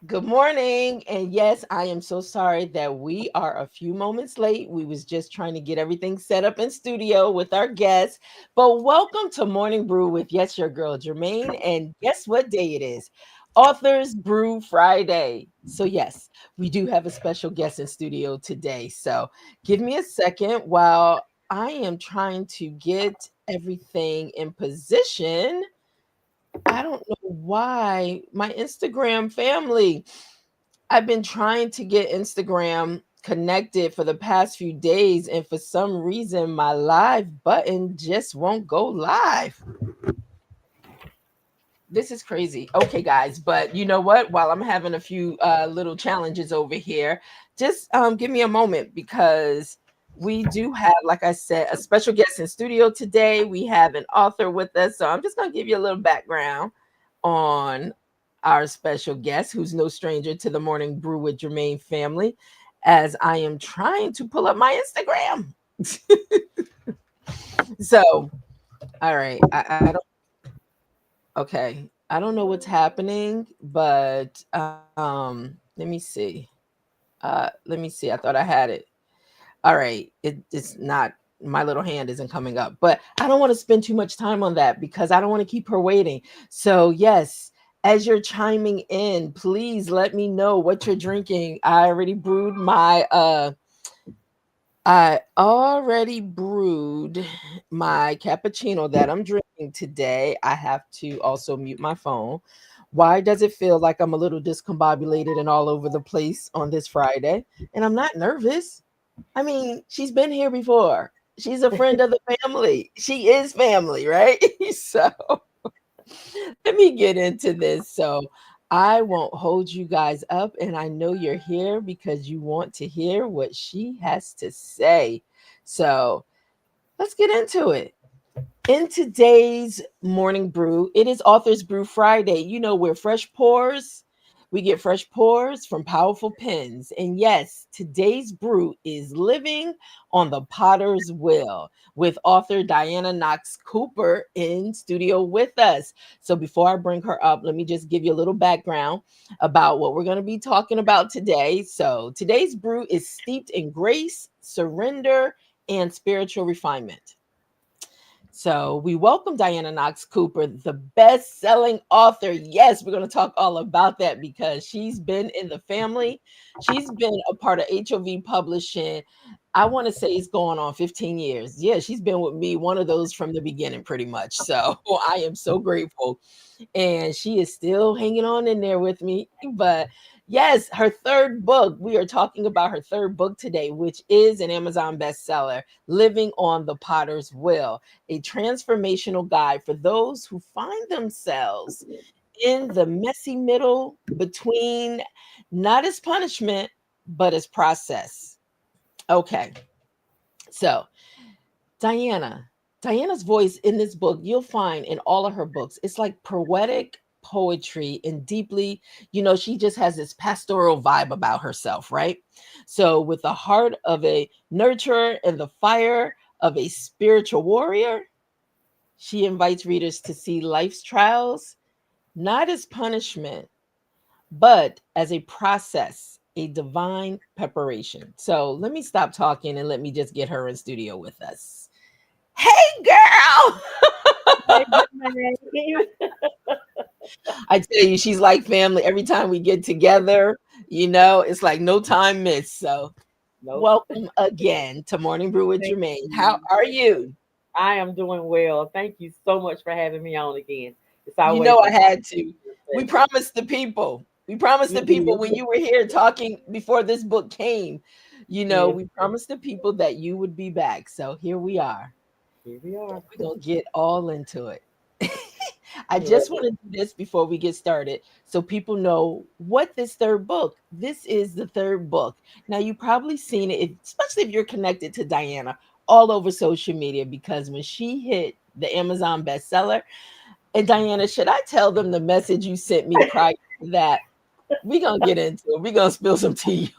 Good morning. And yes, I am so sorry that we are a few moments late. We was just trying to get everything set up in studio with our guests. But welcome to Morning Brew with yes, your girl Germaine. And guess what day it is? Authors Brew Friday. So yes, we do have a special guest in studio today. So give me a second while I am trying to get everything in position. I don't know why my Instagram family. I've been trying to get Instagram connected for the past few days, and for some reason, my live button just won't go live. This is crazy. Okay, guys, but you know what? While I'm having a few little challenges over here, just give me a moment because we do have, like I said, a special guest in studio today. We have an author with us, so I'm just going to give you a little background on our special guest, who's no stranger to the Morning Brew with Germaine family, as I am trying to pull up my Instagram. So, all right, I don't. Okay, I don't know what's happening, but let me see. Let me see. I thought I had it. All right, it's not. My little hand isn't coming up, but I don't want to spend too much time on that because I don't want to keep her waiting. So yes, as you're chiming in, please let me know what you're drinking. I already brewed my cappuccino that I'm drinking today. I have to also mute my phone. Why does it feel like I'm a little discombobulated and all over the place on this Friday? And I'm not nervous. I mean, she's been here before. She's a friend of the family. She is family, right? So let me get into this. So I won't hold you guys up. And I know you're here because you want to hear what she has to say. So let's get into it. In today's morning brew, it is Authors Brew Friday. You know, we're fresh pours. We get fresh pours from powerful pens. And yes, today's brew is Living on the Potter's Wheel with author Dianna Knox Cooper in studio with us. So before I bring her up, let me just give you a little background about what we're going to be talking about today. So today's brew is steeped in grace, surrender, and spiritual refinement. So we welcome Dianna Knox Cooper, the best-selling author. Yes, we're going to talk all about that because she's been in the family. She's been a part of HOV Publishing. I want to say it's going on 15 years. Yeah, she's been with me, one of those from the beginning, pretty much. So I am so grateful. And she is still hanging on in there with me. But yes, her third book, we are talking about her third book today, which is an Amazon bestseller, Living on the Potter's Wheel, a transformational guide for those who find themselves in the messy middle between not as punishment, but as process. Okay, so Dianna, Diana's voice in this book, you'll find in all of her books, it's like poetic poetry and deeply, she just has this pastoral vibe about herself, right? So, with the heart of a nurturer and the fire of a spiritual warrior, she invites readers to see life's trials not as punishment, but as a process, a divine preparation. So, let me stop talking and let me just get her in studio with us. Hey, girl. I tell you, she's like family. Every time we get together, it's like no time missed. So, Nope. welcome again to Morning Brew with Thank Germaine. How you. are you? I am doing well. Thank you so much for having me on again. It's You always know, a I had to. We pleasure. promised the people. We promised the You people did. when you were here talking before this book came, Yes, we promised the people that you would be back. So here we are. here we are. We're going to get all into it. I Yeah. just want to do this before we get started so people know what this third book. This is the third book. Now you probably seen it, especially if you're connected to Diana. all over social media because when she hit the Amazon bestseller, and Dianna, should I tell them the message you sent me prior to that? We're gonna get into it. We're gonna spill some tea.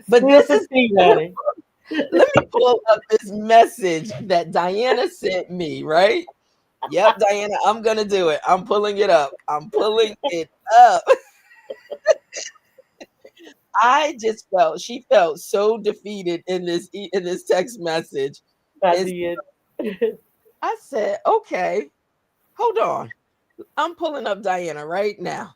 But Spill this some is tea, honey. let me pull up this message that Dianna sent me, right? Yep, Dianna, I'm gonna do it. I'm pulling it up. I'm pulling it up. I just felt she felt so defeated in this text message. I And did. I said, okay, hold on. I'm pulling up Dianna right now.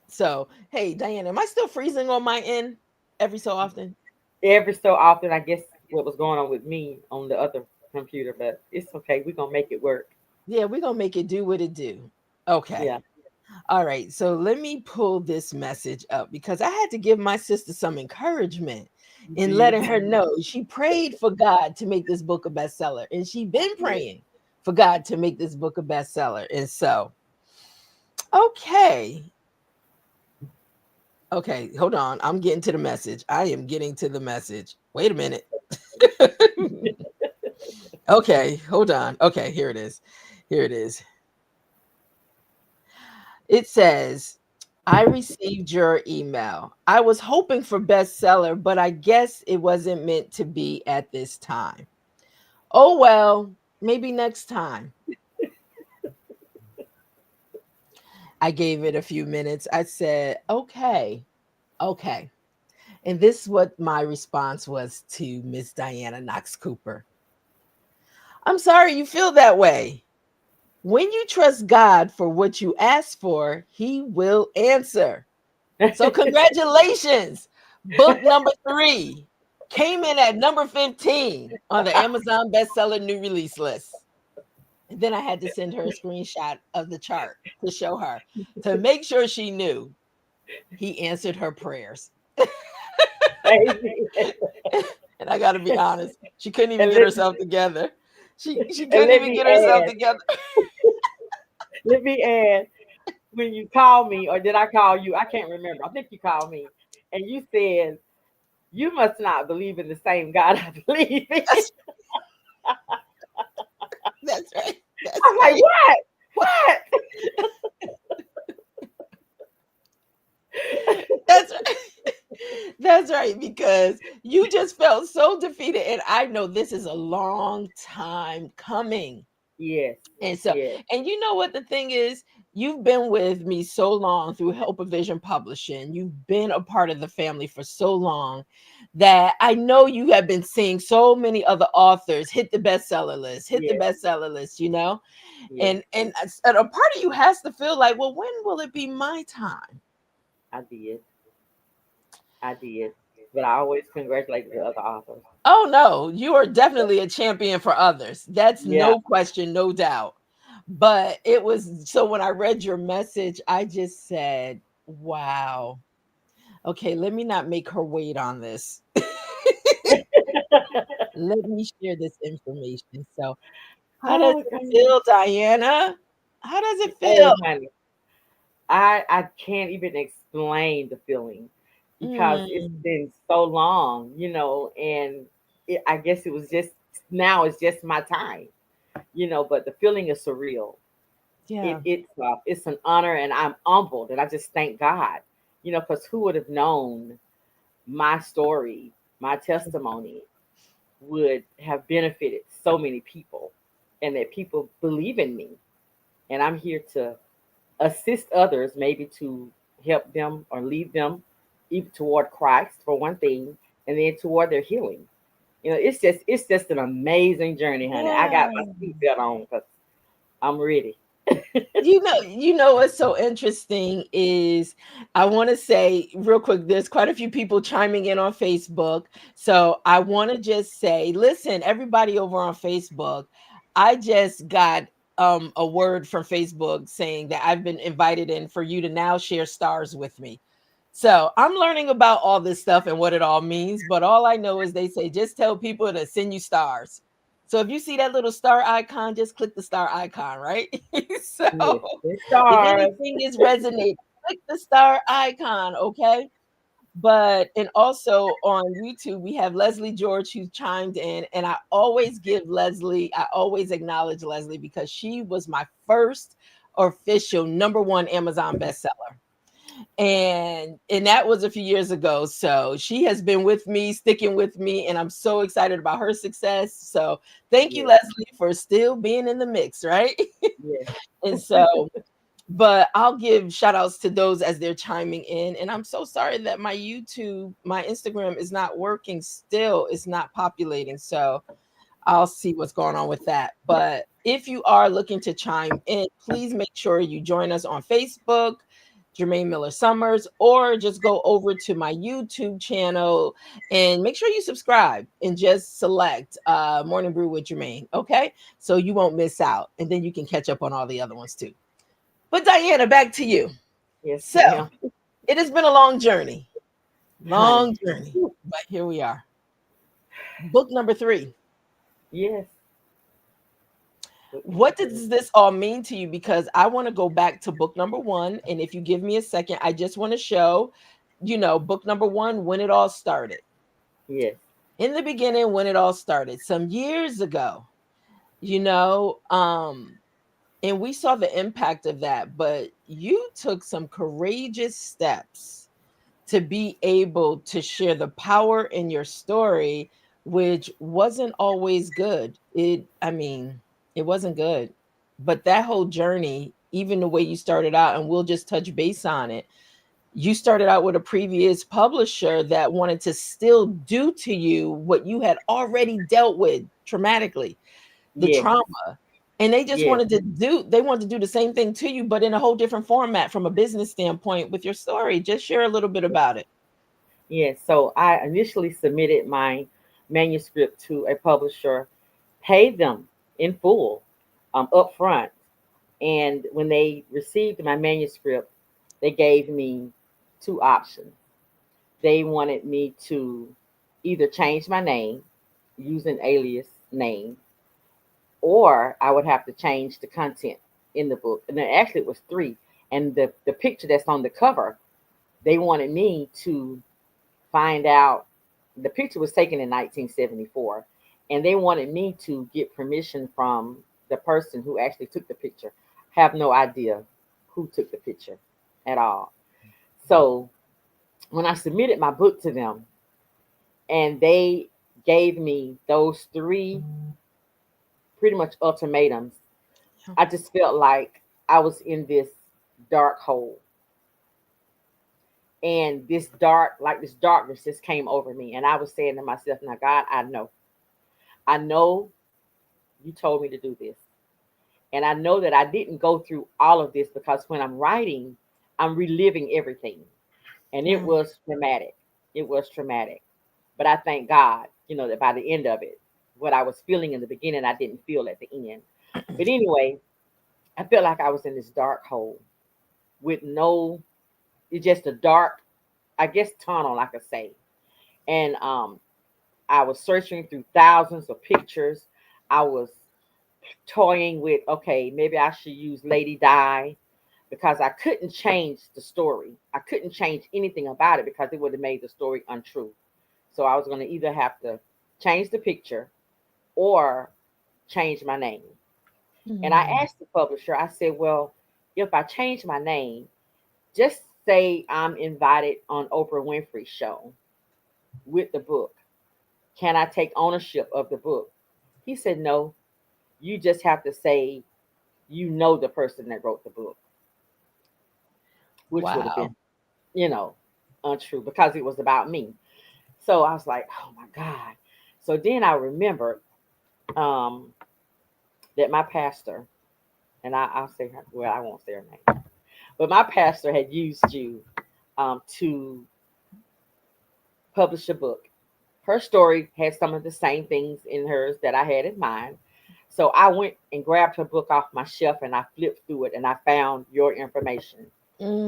So, hey, Dianna, am I still freezing on my end every so often? Every so often, I guess what was going on with me on the other computer, but it's okay. We're gonna make it work. Yeah, we're gonna make it do what it do. Okay. Yeah. All right. So let me pull this message up because I had to give my sister some encouragement You in did. letting her know she prayed for God to make this book a bestseller. And she been Yeah. praying for God to make this book a bestseller. And so, okay. Okay, hold on. I'm getting to the message. I am getting to the message. Wait a minute. Okay, hold on. Okay, here it is. Here it is. It says, I received your email. I was hoping for bestseller, but I guess it wasn't meant to be at this time. Oh, well, maybe next time. I gave it a few minutes. I said, okay, okay. And this is what my response was to Miss Dianna Knox Cooper. I'm sorry you feel that way. When you trust God for what you ask for, He will answer. So, congratulations. Book number 3 came in at number 15 on the Amazon bestseller new release list. And then I had to send her a screenshot of the chart to show her to make sure she knew he answered her prayers. Amen. And I got to be honest, she couldn't even And get let, herself together. She and couldn't let even me get herself add, together. let me add, when you called me, or did I call you? I can't remember. I think you called me, and you said you must not believe in the same God I believe in. That's, that's right. That's I'm like, right. what? What? That's right. That's right, because you just felt so defeated. And I know this is a long time coming. Yes, And so, yes, and you know what the thing is? You've been with me so long through Help of Vision Publishing. You've been a part of the family for so long that I know you have been seeing so many other authors hit the bestseller list, hit the yes, bestseller list, you know? yes. And a part of you has to feel like, well, when will it be my time? I did. I did. But I always congratulate the other authors. Oh no, you are definitely a champion for others. That's Yeah. no question, no doubt. But it was so when I read your message, I just said, wow. Okay, let me not make her wait on this. Let me share this information. So, how does Oh it God. feel, Dianna? How does it feel? Oh honey. I can't even explain the feeling because it's Mm, been so long, and I guess it was just now it's just my time, but the feeling is surreal. yeah. It's an honor, and I'm humbled, and I just thank God, because who would have known my story, my testimony would have benefited so many people, and that people believe in me, and I'm here to assist others, maybe to help them or lead them even toward Christ for one thing, and then toward their healing. It's just an amazing journey, honey. I got my Yeah. seatbelt on because I'm ready. You know what's so interesting is I want to say real quick, there's quite a few people chiming in on Facebook. So I want to just say, listen, everybody over on Facebook, I just got a word from Facebook saying that I've been invited in for you to now share stars with me. So I'm learning about all this stuff and what it all means, but all I know is they say just tell people to send you stars. So if you see that little star icon, just click the star icon, right? So Yes, the if stars. anything is resonating, click the star icon, okay? But and also on YouTube, we have Leslie George who chimed in, and I always give Leslie, I always acknowledge Leslie because she was my first official #1 Amazon bestseller. And that was a few years ago. So she has been with me, sticking with me, and I'm so excited about her success. So thank you, Yes, Leslie, for still being in the mix, right? yes, And so, but I'll give shout outs to those as they're chiming in. And I'm so sorry that my YouTube, my Instagram is not working still. It's not populating. So I'll see what's going on with that. But if you are looking to chime in, please make sure you join us on Facebook, Germaine Miller Summers, or just go over to my YouTube channel and make sure you subscribe and just select Morning Brew with Germaine. Okay. So you won't miss out. And then you can catch up on all the other ones too. But Dianna, back to you. yes, So ma'am. it has been a Honey. long journey, but here we are. Book number 3. Yes. Book number What three. does this all mean to you? Because I want to go back to book number 1. And if you give me a second, I just want to show, book number 1, when it all started. Yes. In the beginning, when it all started, some years ago, you know, um, and we saw the impact of that, but you took some courageous steps to be able to share the power in your story, which wasn't always good. It wasn't good. But that whole journey, even the way you started out, and we'll just touch base on it. You started out with a previous publisher that wanted to still do to you what you had already dealt with traumatically, the Yes. trauma. And they just Yes. wanted to do the same thing to you, but in a whole different format from a business standpoint with your story. Just share a little bit about it. Yes. So I initially submitted my manuscript to a publisher, paid them in full, up front. And when they received my manuscript, they gave me two options. They wanted me to either change my name, use an alias name, or I would have to change the content in the book. And then actually it was three. And the picture that's on the cover, they wanted me to find out, the picture was taken in 1974, and they wanted me to get permission from the person who actually took the picture. Have no idea who took the picture at all. So when I submitted my book to them and they gave me those three pretty much ultimatums, I just felt like I was in this dark hole. And this darkness just came over me. And I was saying to myself, now, God, I know you told me to do this. And I know that I didn't go through all of this because when I'm writing, I'm reliving everything. And it Mm, was traumatic. It was traumatic. But I thank God, that by the end of it, what I was feeling in the beginning, I didn't feel at the end. But anyway, I felt like I was in this dark hole with it's just a dark, I guess, tunnel, I could say. And I was searching through thousands of pictures. I was toying with, okay, maybe I should use Lady Di because I couldn't change the story. I couldn't change anything about it because it would have made the story untrue. So I was going to either have to change the picture or change my name. And I mm. asked the publisher, I said, well, if I change my name, just say I'm invited on Oprah Winfrey's show with the book. Can I take ownership of the book? He said, no, you just have to say you know the person that wrote the book, which would have been, Wow. you know, untrue because it was about me. So I was like, oh my God. So then I remembered um, that my pastor, and I'll say her, well, I won't say her name, but my pastor had used you to publish a book. Her story had some of the same things in hers that I had in mind. So I went and grabbed her book off my shelf and I flipped through it and I found your information,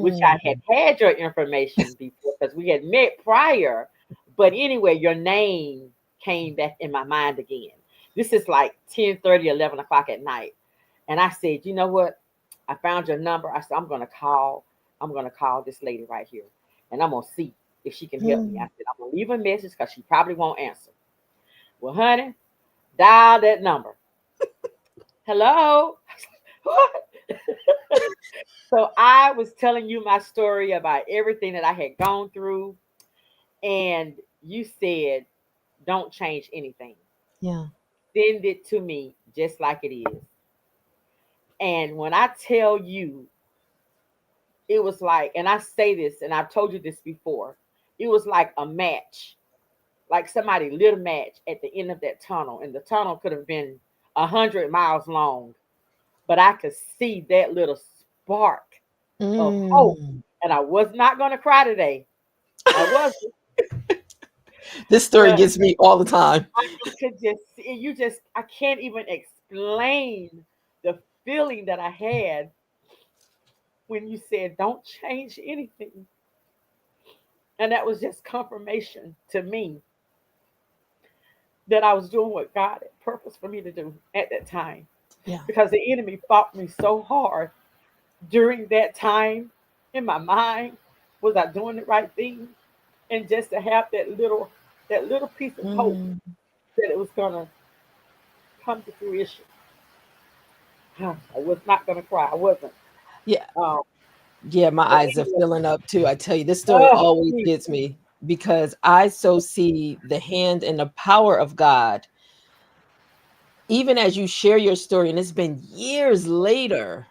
which I Mm. had your information before because we had met prior. But anyway, your name came back in my mind again. This is like 10:30, 11 o'clock at night. And I said, you know what? I found your number. I said, I'm going to call this lady right here and I'm going to see. if she can help me. I Mm. said, I'm gonna leave a message because she probably won't answer. Well, honey, dial that number. Hello? What? So I was telling you my story about everything that I had gone through, and you said, don't change anything. Yeah. Send it to me just like it is. And when I tell you, it was like, and I say this, and I've told you this before, it was like a match, like somebody lit a match at the end of that tunnel, and the tunnel could have been 100 miles long, but I could see that little spark of hope. Mm. And I was not going to cry today. I wasn't, This story but gets me all the time. I could just see you. Just I can't even explain the feeling that I had when you said, "Don't change anything," and that was just confirmation to me that I was doing what God had purposed for me to do at that time. Yeah. Because the enemy fought me so hard during that time in my mind. Was I doing the right thing? And just to have that little piece of hope Mm. that it was gonna come to fruition. I was not gonna cry. I wasn't. Yeah. Um, Yeah, my but eyes are anyway, filling up too. I tell you, this story oh, always geez. gets me because I so see the hand and the power of God, even as you share your story, and it's been years later,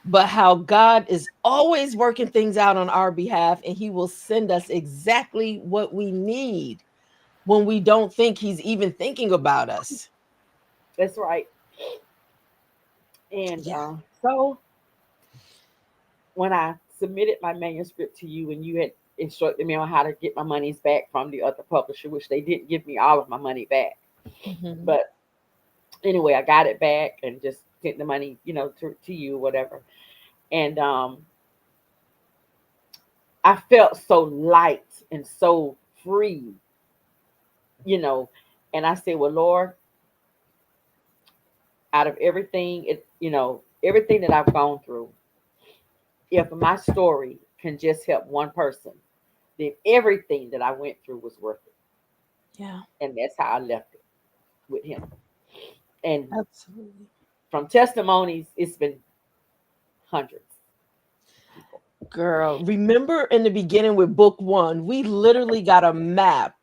but how God is always working things out on our behalf, and He will send us exactly what we need when we don't think He's even thinking about us. That's right. And Yeah. so when I submitted my manuscript to you, and you had instructed me on how to get my monies back from the other publisher, which they didn't give me all of my money back, Mhm. but anyway, I got it back and just sent the money, to you, whatever. And I felt so light and so free, you know. And I said, well, Lord, out of everything, everything that I've gone through, if my story can just help one person, then everything that I went through was worth it. Yeah, And that's how I left it with him. And absolutely. from testimonies, it's been hundreds of people. Girl, remember in the beginning with book one, we literally got a map.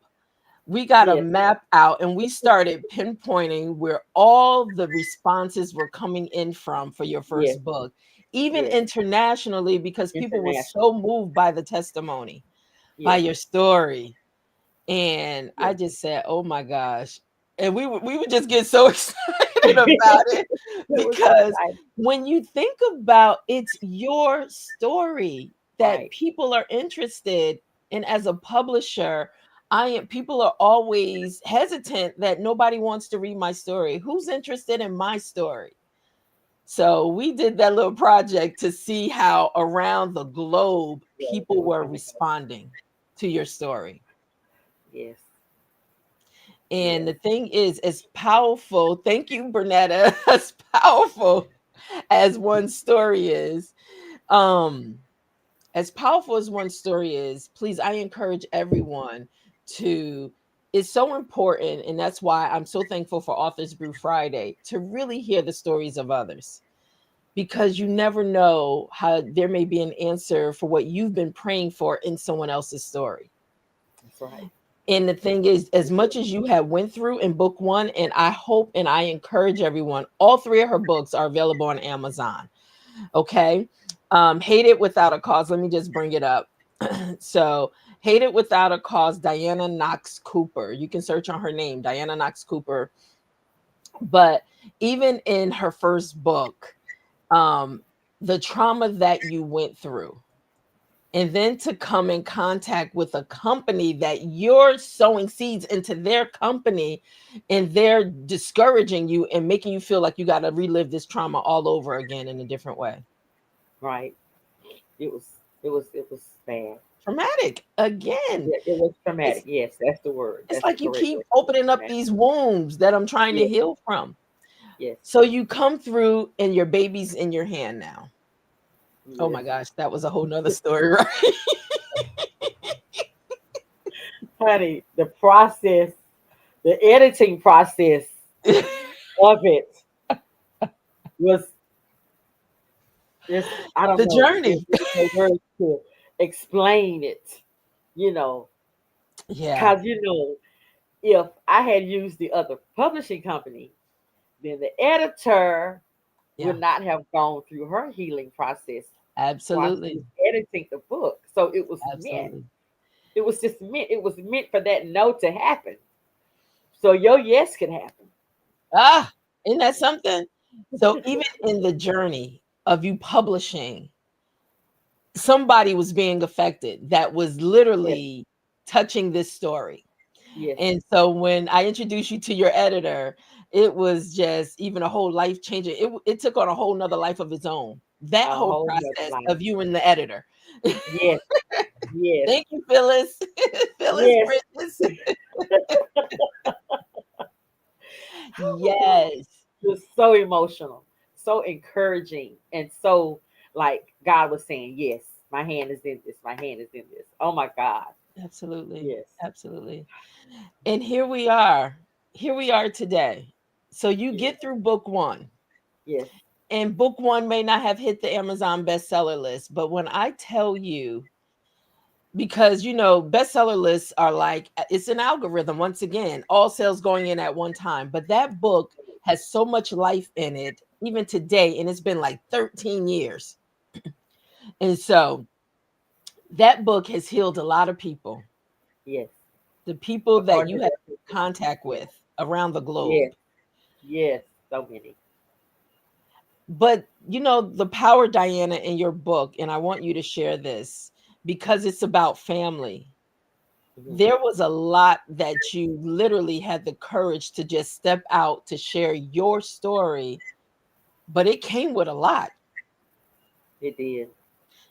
We got a Yes, map out and we started pinpointing where all the responses were coming in from for your yes, first book, even yes. internationally, because people were International. so moved by the testimony, by Yes, your story. And I yes. just said, "Oh my gosh." And we would just get so excited about it It was because exciting. when you think about it's your story that Right. people are interested in as a publisher, I am people are always hesitant that nobody wants to read my story. Who's interested in my story? So we did that little project to see how around the globe Yes, it people was were gonna go. responding to your story. Yes, And yes, the thing is, as powerful, thank you, Bernetta, as powerful as one story is, um, as powerful as one story is, please, I encourage everyone to, it's so important. And that's why I'm so thankful for Authors Brew Friday to really hear the stories of others because you never know how there may be an answer for what you've been praying for in someone else's story. that's right. And the thing is, as much as you have went through in book one, and I hope and I encourage everyone, all three of her books are available on Amazon. Okay. Hate It Without a Cause. Let me just bring it up. So, Hate It Without a Cause, Dianna Knox Cooper. You can search on her name, Dianna Knox Cooper. But even in her first book, um, the trauma that you went through, and then to come in contact with a company that you're sowing seeds into their company and they're discouraging you and making you feel like you got to relive this trauma all over again in a different way. Right. It was bad. Traumatic again. Yeah, it was traumatic. It's Yes, that's the word. it's That's the like you correct keep word. It was opening up traumatic. these wounds that I'm trying to Yes, heal from. yes, So you come through and your baby's in your hand now. Oh yes. my gosh, that was a whole nother story, right? honey, the process, the editing process of it was just, I don't The know, journey. there's no words to explain it, you know, Yeah. because, if I had used the other publishing company, then the editor Yeah. would not have gone through her healing process while she Absolutely. was editing the book. So it was meant. Absolutely. It was just meant. It was meant for that no to happen. So your yes could happen. Ah, isn't that something? So even in the journey of you publishing, somebody was being affected that was Yes, literally touching this story. yes, And so when I introduced you to your editor, it was just even a whole life changing. It took on a whole nother life of its own. That a whole whole nother process life. of you and the editor. Yes, yes, Thank you, Phyllis. Phyllis yes. Bridges. Yes, It was so emotional, so encouraging, and so like God was saying, "Yes, my hand is in this. My hand is in this." Oh my God. absolutely. Yes, Absolutely. And here we are. Here we are today. So you yes, get through book one, yes. and book one may not have hit the Amazon bestseller list, but when I tell you, because bestseller lists are like it's an algorithm once again, all sales going in at one time, but that book has so much life in it even today, and it's been like 13 years. And so that book has healed a lot of people, Yes. the people that According you to have their purpose. contact Yes. with around the Yes. globe. Yes. So many. But the power, Diana, in your book, and I want you to share this because it's about family. Mhm. There was a lot that you literally had the courage to just step out to share your story, but it came with a lot. It did.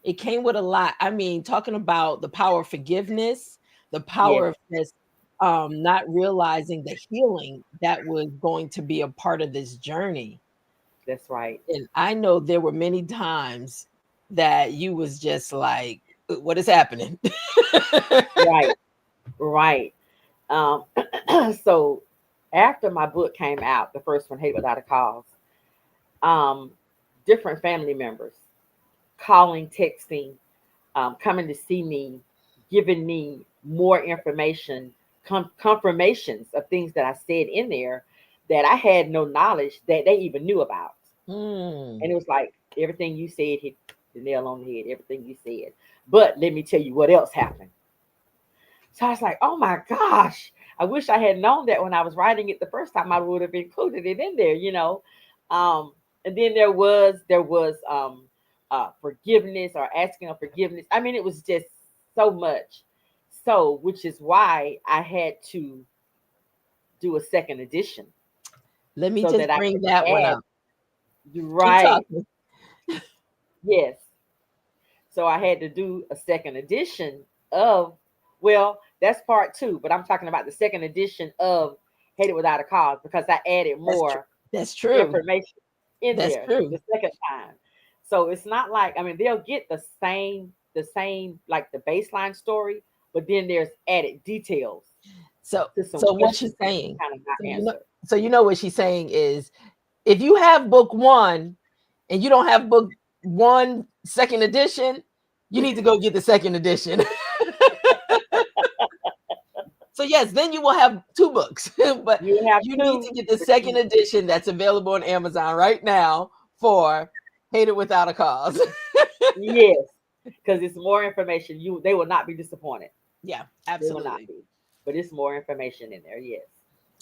It came with a lot. I mean, talking about the power of forgiveness, the Yes. power of this, not realizing the healing that was going to be a part of this journey. That's right. And I know there were many times that you was just like, what is happening?" Right. Right. Um, so after my book came out, the first one, Hate Without a Cause, um, different family members calling, texting, coming to see me, giving me more information, confirmations of things that I said in there that I had no knowledge that they even knew about. And Mm. it was like everything you said hit the nail on the head, everything you said. But let me tell you what else happened. So I was like, oh my gosh, I wish I had known that when I was writing it the first time. I would have included it in there. Um, and then there was forgiveness or asking of forgiveness. I mean, it was just so much. So, which is why I had to do a second edition Let me so just that I bring could that one add. up. Keep Right. talking. Yes. So I had to do a second edition of, well, that's part two, but I'm talking about the second edition of Hate It Without a Cause because I added That's true. more That's true. information in That's there true. the second time. So it's not like, I mean, they'll get the same like the baseline story, but then there's added details So to some so what she's questions that saying, kind of not so answered. what she's saying is if you have book one and you don't have book one second edition, you need to go get the second edition. So yes, then you will have two books, but You have you need two, to get the but second edition that's available on Amazon right now for Hate It Without a Cause. yes, because it's more information. They will not be disappointed. Yeah, They will not absolutely. be. But it's more information in there. Yes.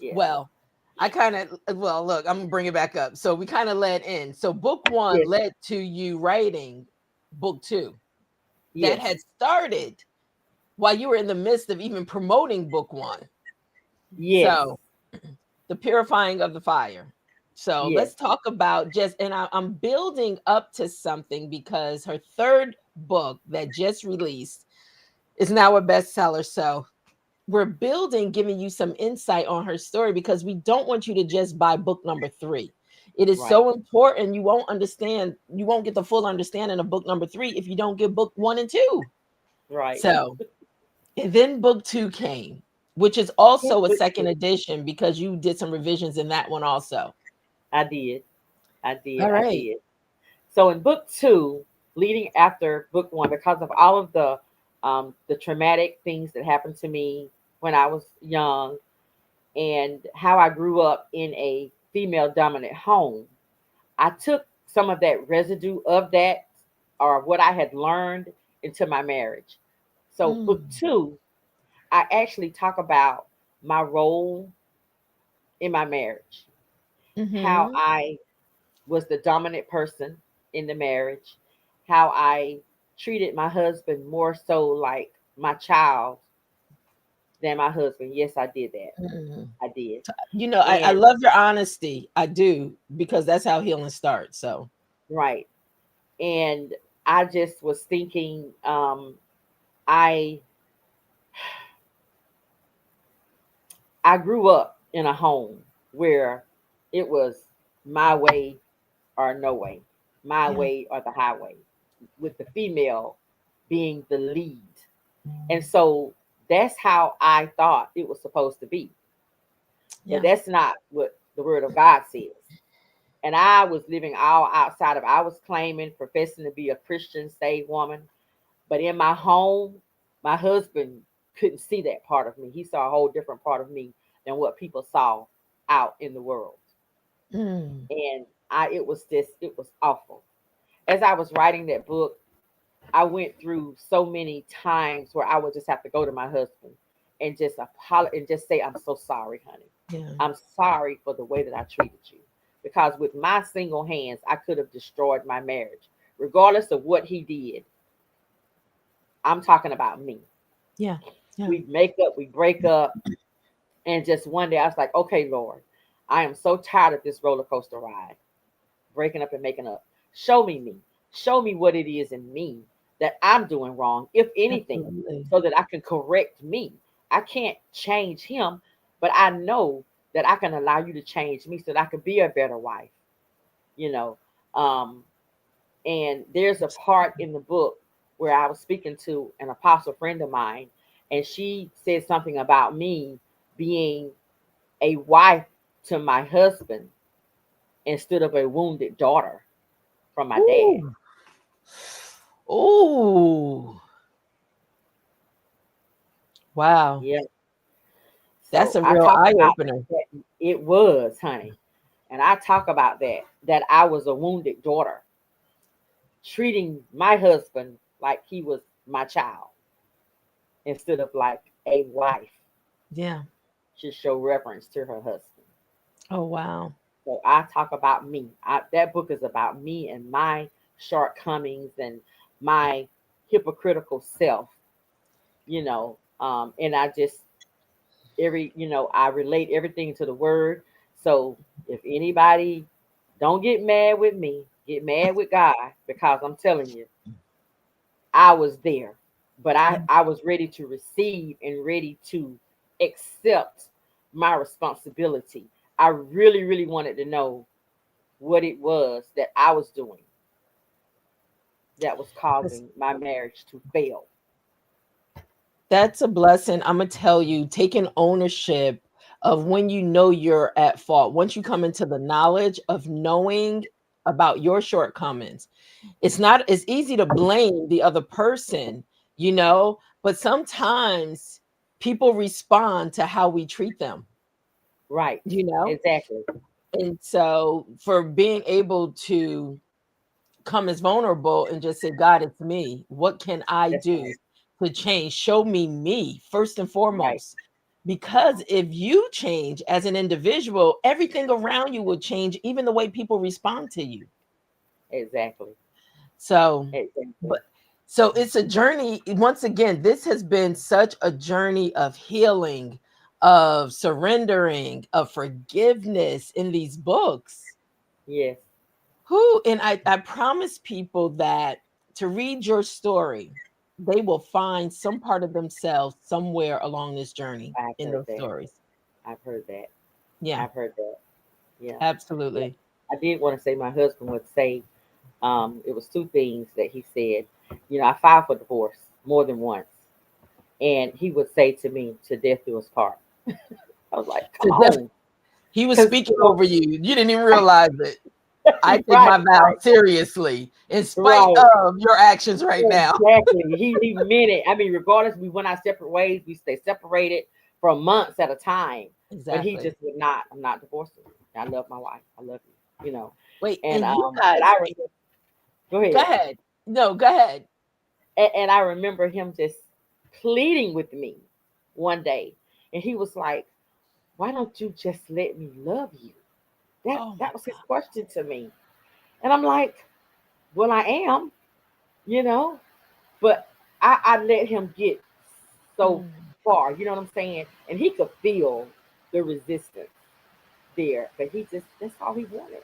Yes. Well, I kind of, well, look, I'm gonna bring it back up. So we kind of led in. So book one Yes. led to you writing book two that Yes. had started while you were in the midst of even promoting book one. Yes. So the purifying of the fire. So Yes. let's talk about just, and I'm building up to something because her third book that just released is now a bestseller. So we're building, giving you some insight on her story because we don't want you to just buy book number three. It is Right. so important. You won't get the full understanding of book number three if you don't get book one and two. Right. So And then book two came, which is Yeah, also a but second edition because you did some revisions in that one also. I did. I did. All I right. did. So in book two, leading after book one, because of all of the traumatic things that happened to me when I was young, and how I grew up in a female dominant home, I took some of that residue of that, or what I had learned, into my marriage. So book Mm. two, I actually talk about my role in my marriage, how Mm-hmm. I was the dominant person in the marriage, how I treated my husband more so like my child than my husband. Yes, I did that. Mm. I did. You know, I And love your honesty. I do, because that's how healing starts. So, right. And I just was thinking, I I grew up in a home where it was my way or no way, my yeah, way or the highway, with the female being the lead. And so that's how I thought it was supposed to be. But yeah, that's not what the word of God says. And I was living all outside of, I was claiming, professing to be a Christian saved woman. But in my home, my husband couldn't see that part of me. He saw a whole different part of me than what people saw out in the world. mm, And it was just, it was awful. As I was writing that book, I went through so many times where I would just have to go to my husband and just apologize and just say, "I'm so sorry, honey. yeah. I'm sorry for the way that I treated you." Because with my single hands, I could have destroyed my marriage. Regardless of what he did, I'm talking about me. Yeah, yeah. We make up, we break up, and just one day I was like, "Okay, Lord, I am so tired of this roller coaster ride, breaking up and making up. Show me me. Show me what it is in me that I'm doing wrong, if anything, Absolutely. so that I can correct me. I can't change him, but I know that I can allow you to change me so that I can be a better wife, you know." Um, and there's a part in the book where I was speaking to an apostle friend of mine, and she said something about me being a wife to my husband instead of a wounded daughter from my dad. Ooh, ooh, wow. Yeah. That's So a I real talk eye about opener. that. It was, honey. And I talk about that I was a wounded daughter, treating my husband like he was my child instead of like a wife Yeah. should show reverence to her husband. Oh, wow. So I talk about me. That book is about me and my shortcomings and my hypocritical self, and I just I relate everything to the word. So if anybody, don't get mad with me, get mad with God, because I'm telling you, I was there, but I Yeah. I was ready to receive and ready to accept my responsibility. I really, really wanted to know what it was that I was doing that was That's causing my marriage to fail. that's a blessing. I'm gonna tell you, taking ownership of when you know you're at fault. Once you come into the knowledge of knowing about your shortcomings, it's easy to blame the other person, but sometimes people respond to how we treat them, Right. you know? Exactly. And so for being able to come as vulnerable and just say, God, it's me. What can I That's do right. to change? Show me me first and Right. foremost. Because if you change as an individual, everything around you will change, even the way people respond to you. Exactly. So, Exactly. but so it's a journey. Once again, this has been such a journey of healing, of surrendering, of forgiveness in these books. Yes. Who and I promise people that to read your story, they will find some part of themselves somewhere along this journey I've in heard those that. stories. I've heard that. Yeah, I've heard that. Yeah. Yeah. absolutely. I did want to say my husband would say, it was two things that he said. I filed for divorce more than once. And he would say to me, "To death do us part." I was like, "Come To def- on," he was because speaking over you. You didn't even realize it. I take right, my vow seriously, in spite right. of your actions right now. Exactly. He meant it. I mean, regardless, we went our separate ways. We stay separated for months at a time. But he Exactly. just would not. I'm not divorcing you. I love my wife. I love you. You know. Wait, And and you but guys, I remember. Go go ahead. ahead. No, go ahead. And I remember him just pleading with me one day, and he was like, "Why don't you just let me love you?" That Oh my that was his question to me, and I'm like, "Well, I am, you know." But I let him get so God. far, you know what I'm saying? And he could feel the resistance there, but he just that's all he wanted,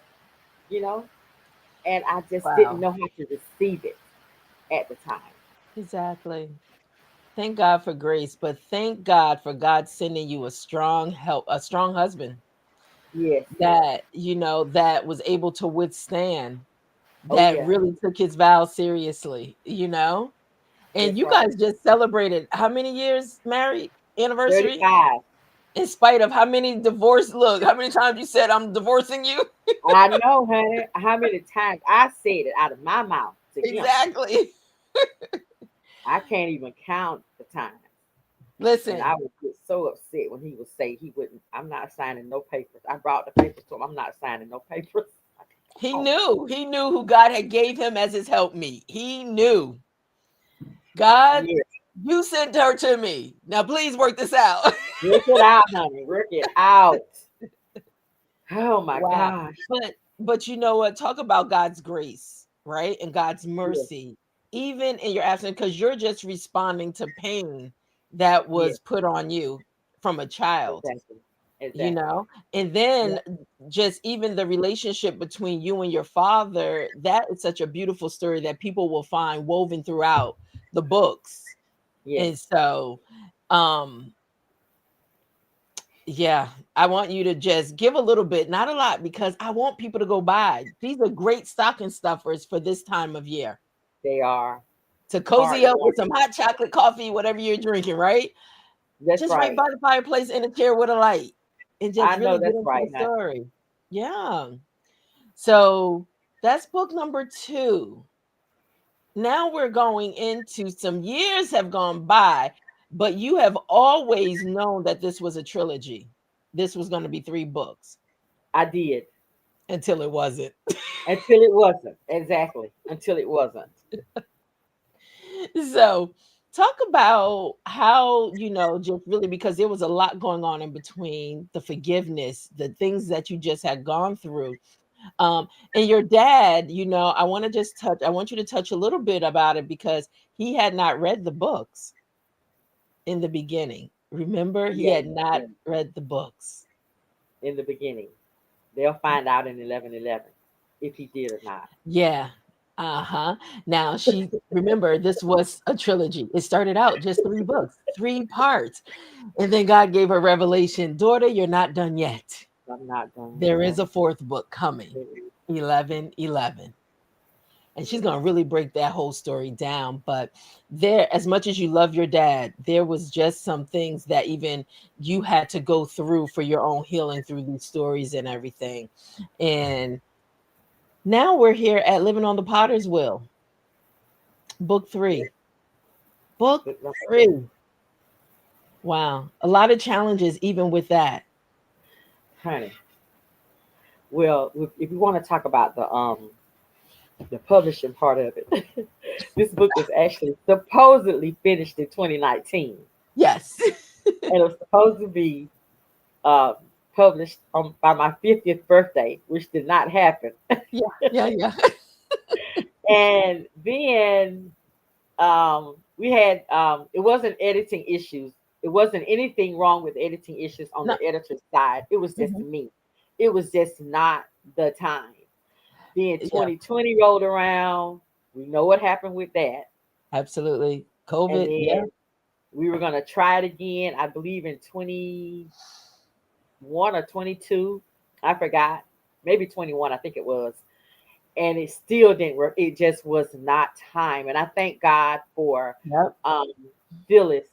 you know? And I just didn't Wow. know how to receive it at the time. Exactly. Thank God for grace, but thank God for God sending you a strong help, a strong husband Yes. that, that was able to withstand, Oh that yeah. really took his vows seriously. And That's you right. guys just celebrated how many years married anniversary? 35. In spite of how many divorce, look, how many times you said I'm divorcing you? I know, honey, how many times I said it out of my mouth to him. Exactly. I can't even count the time. And I Listen, would get so upset when he would say he wouldn't, I'm not signing no papers. I brought the papers to him. I'm not signing no papers. he Oh, knew. He knew who God had gave him as his helpmeet. He knew. God, yeah. you sent her to me. Now please work this out. Work it out, honey. Work it out. Oh my Wow. gosh. But you know what? Talk about God's grace, right? And God's Yeah. mercy, even in your absence, because you're just responding to pain that Yeah. was put on you from a child, Exactly. you Exactly. know? And Yeah. then just even the relationship between you and your father, that is such a beautiful story that people will find woven throughout the books. Yes. And so, um, yeah, I want you to just give a little bit, not a lot, because I want people to go buy. These are great stocking stuffers for this time of year They are to cozy up with some heartwarming. hot chocolate coffee, whatever you're drinking, right? That's Just right right. by the fireplace in a chair with a light and just I really know get that's into right, the honey. story. Yeah. So that's book number 2. Now we're going into some years have gone by, but you have always known that this was a trilogy. This was going to be 3 books I did. until it wasn't. Until it wasn't. Exactly. Until it wasn't. So talk about how, just really because there was a lot going on in between the forgiveness, the things that you just had gone through. And your dad, I want you to touch a little bit about it because he had not read the books in the beginning. Remember, he Yes. had not Yes. read the books. In the beginning. They'll find out in 11:11 if he did or not. Yeah. Uh-huh. Now she remember this was a trilogy. It started out just 3 books, 3 parts. And then God gave her revelation, daughter, you're not done yet. I'm not done. There Yeah. is a 4th book coming. 11:11. And she's going to really break that whole story down, but there, as much as you love your dad, there was just some things that even you had to go through for your own healing through these stories and everything. And now we're here at Living on the Potter's Wheel, book 3. Book Book number 3. 3. Wow. A lot of challenges even with that. Honey. Well, if you want to talk about the publishing part of it, this book was actually supposedly finished in 2019, Yes. and it was supposed to be uh, published by my 50th birthday, which did not happen. Yeah. Yeah. Yeah. And then we had it wasn't editing issues. It wasn't anything wrong with editing issues on No. the editor's side. It was just Mhm. me. It was just not the time. Then Yeah, 2020 rolled around. We know what happened with that. absolutely. And COVID. Yeah. then we were gonna try it again. I believe in 21 or 22. I forgot. Maybe 21. I think it was. And it still didn't work. It just was not time. And I thank God for Yep. um, Phyllis.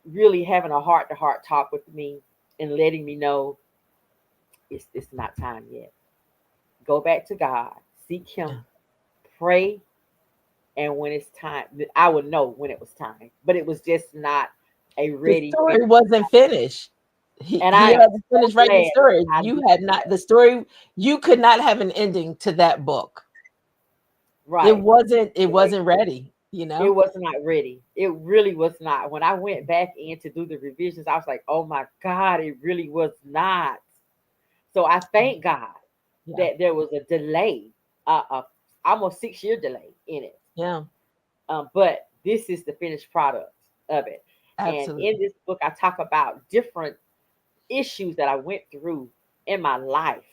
really having a heart to heart talk with me and letting me know it's not time yet. Go back to God, seek Him, Yeah. pray, and when it's time, I would know when it was time. But it was just not a The ready, story ready. wasn't finished. And He I am hadn't so finished writing the glad story. I You had listened to not that. the story. You could not have an ending to that book. It Right. wasn't. It Right. wasn't ready. It was not ready. It really was not. When I went back in to do the revisions, I was like, oh my God, it really was not. So I thank God Yeah. that there was a delay, a almost 6 year delay in it. Yeah. But this is the finished product of it. And in Absolutely. this book, I talk about different issues that I went through in my life,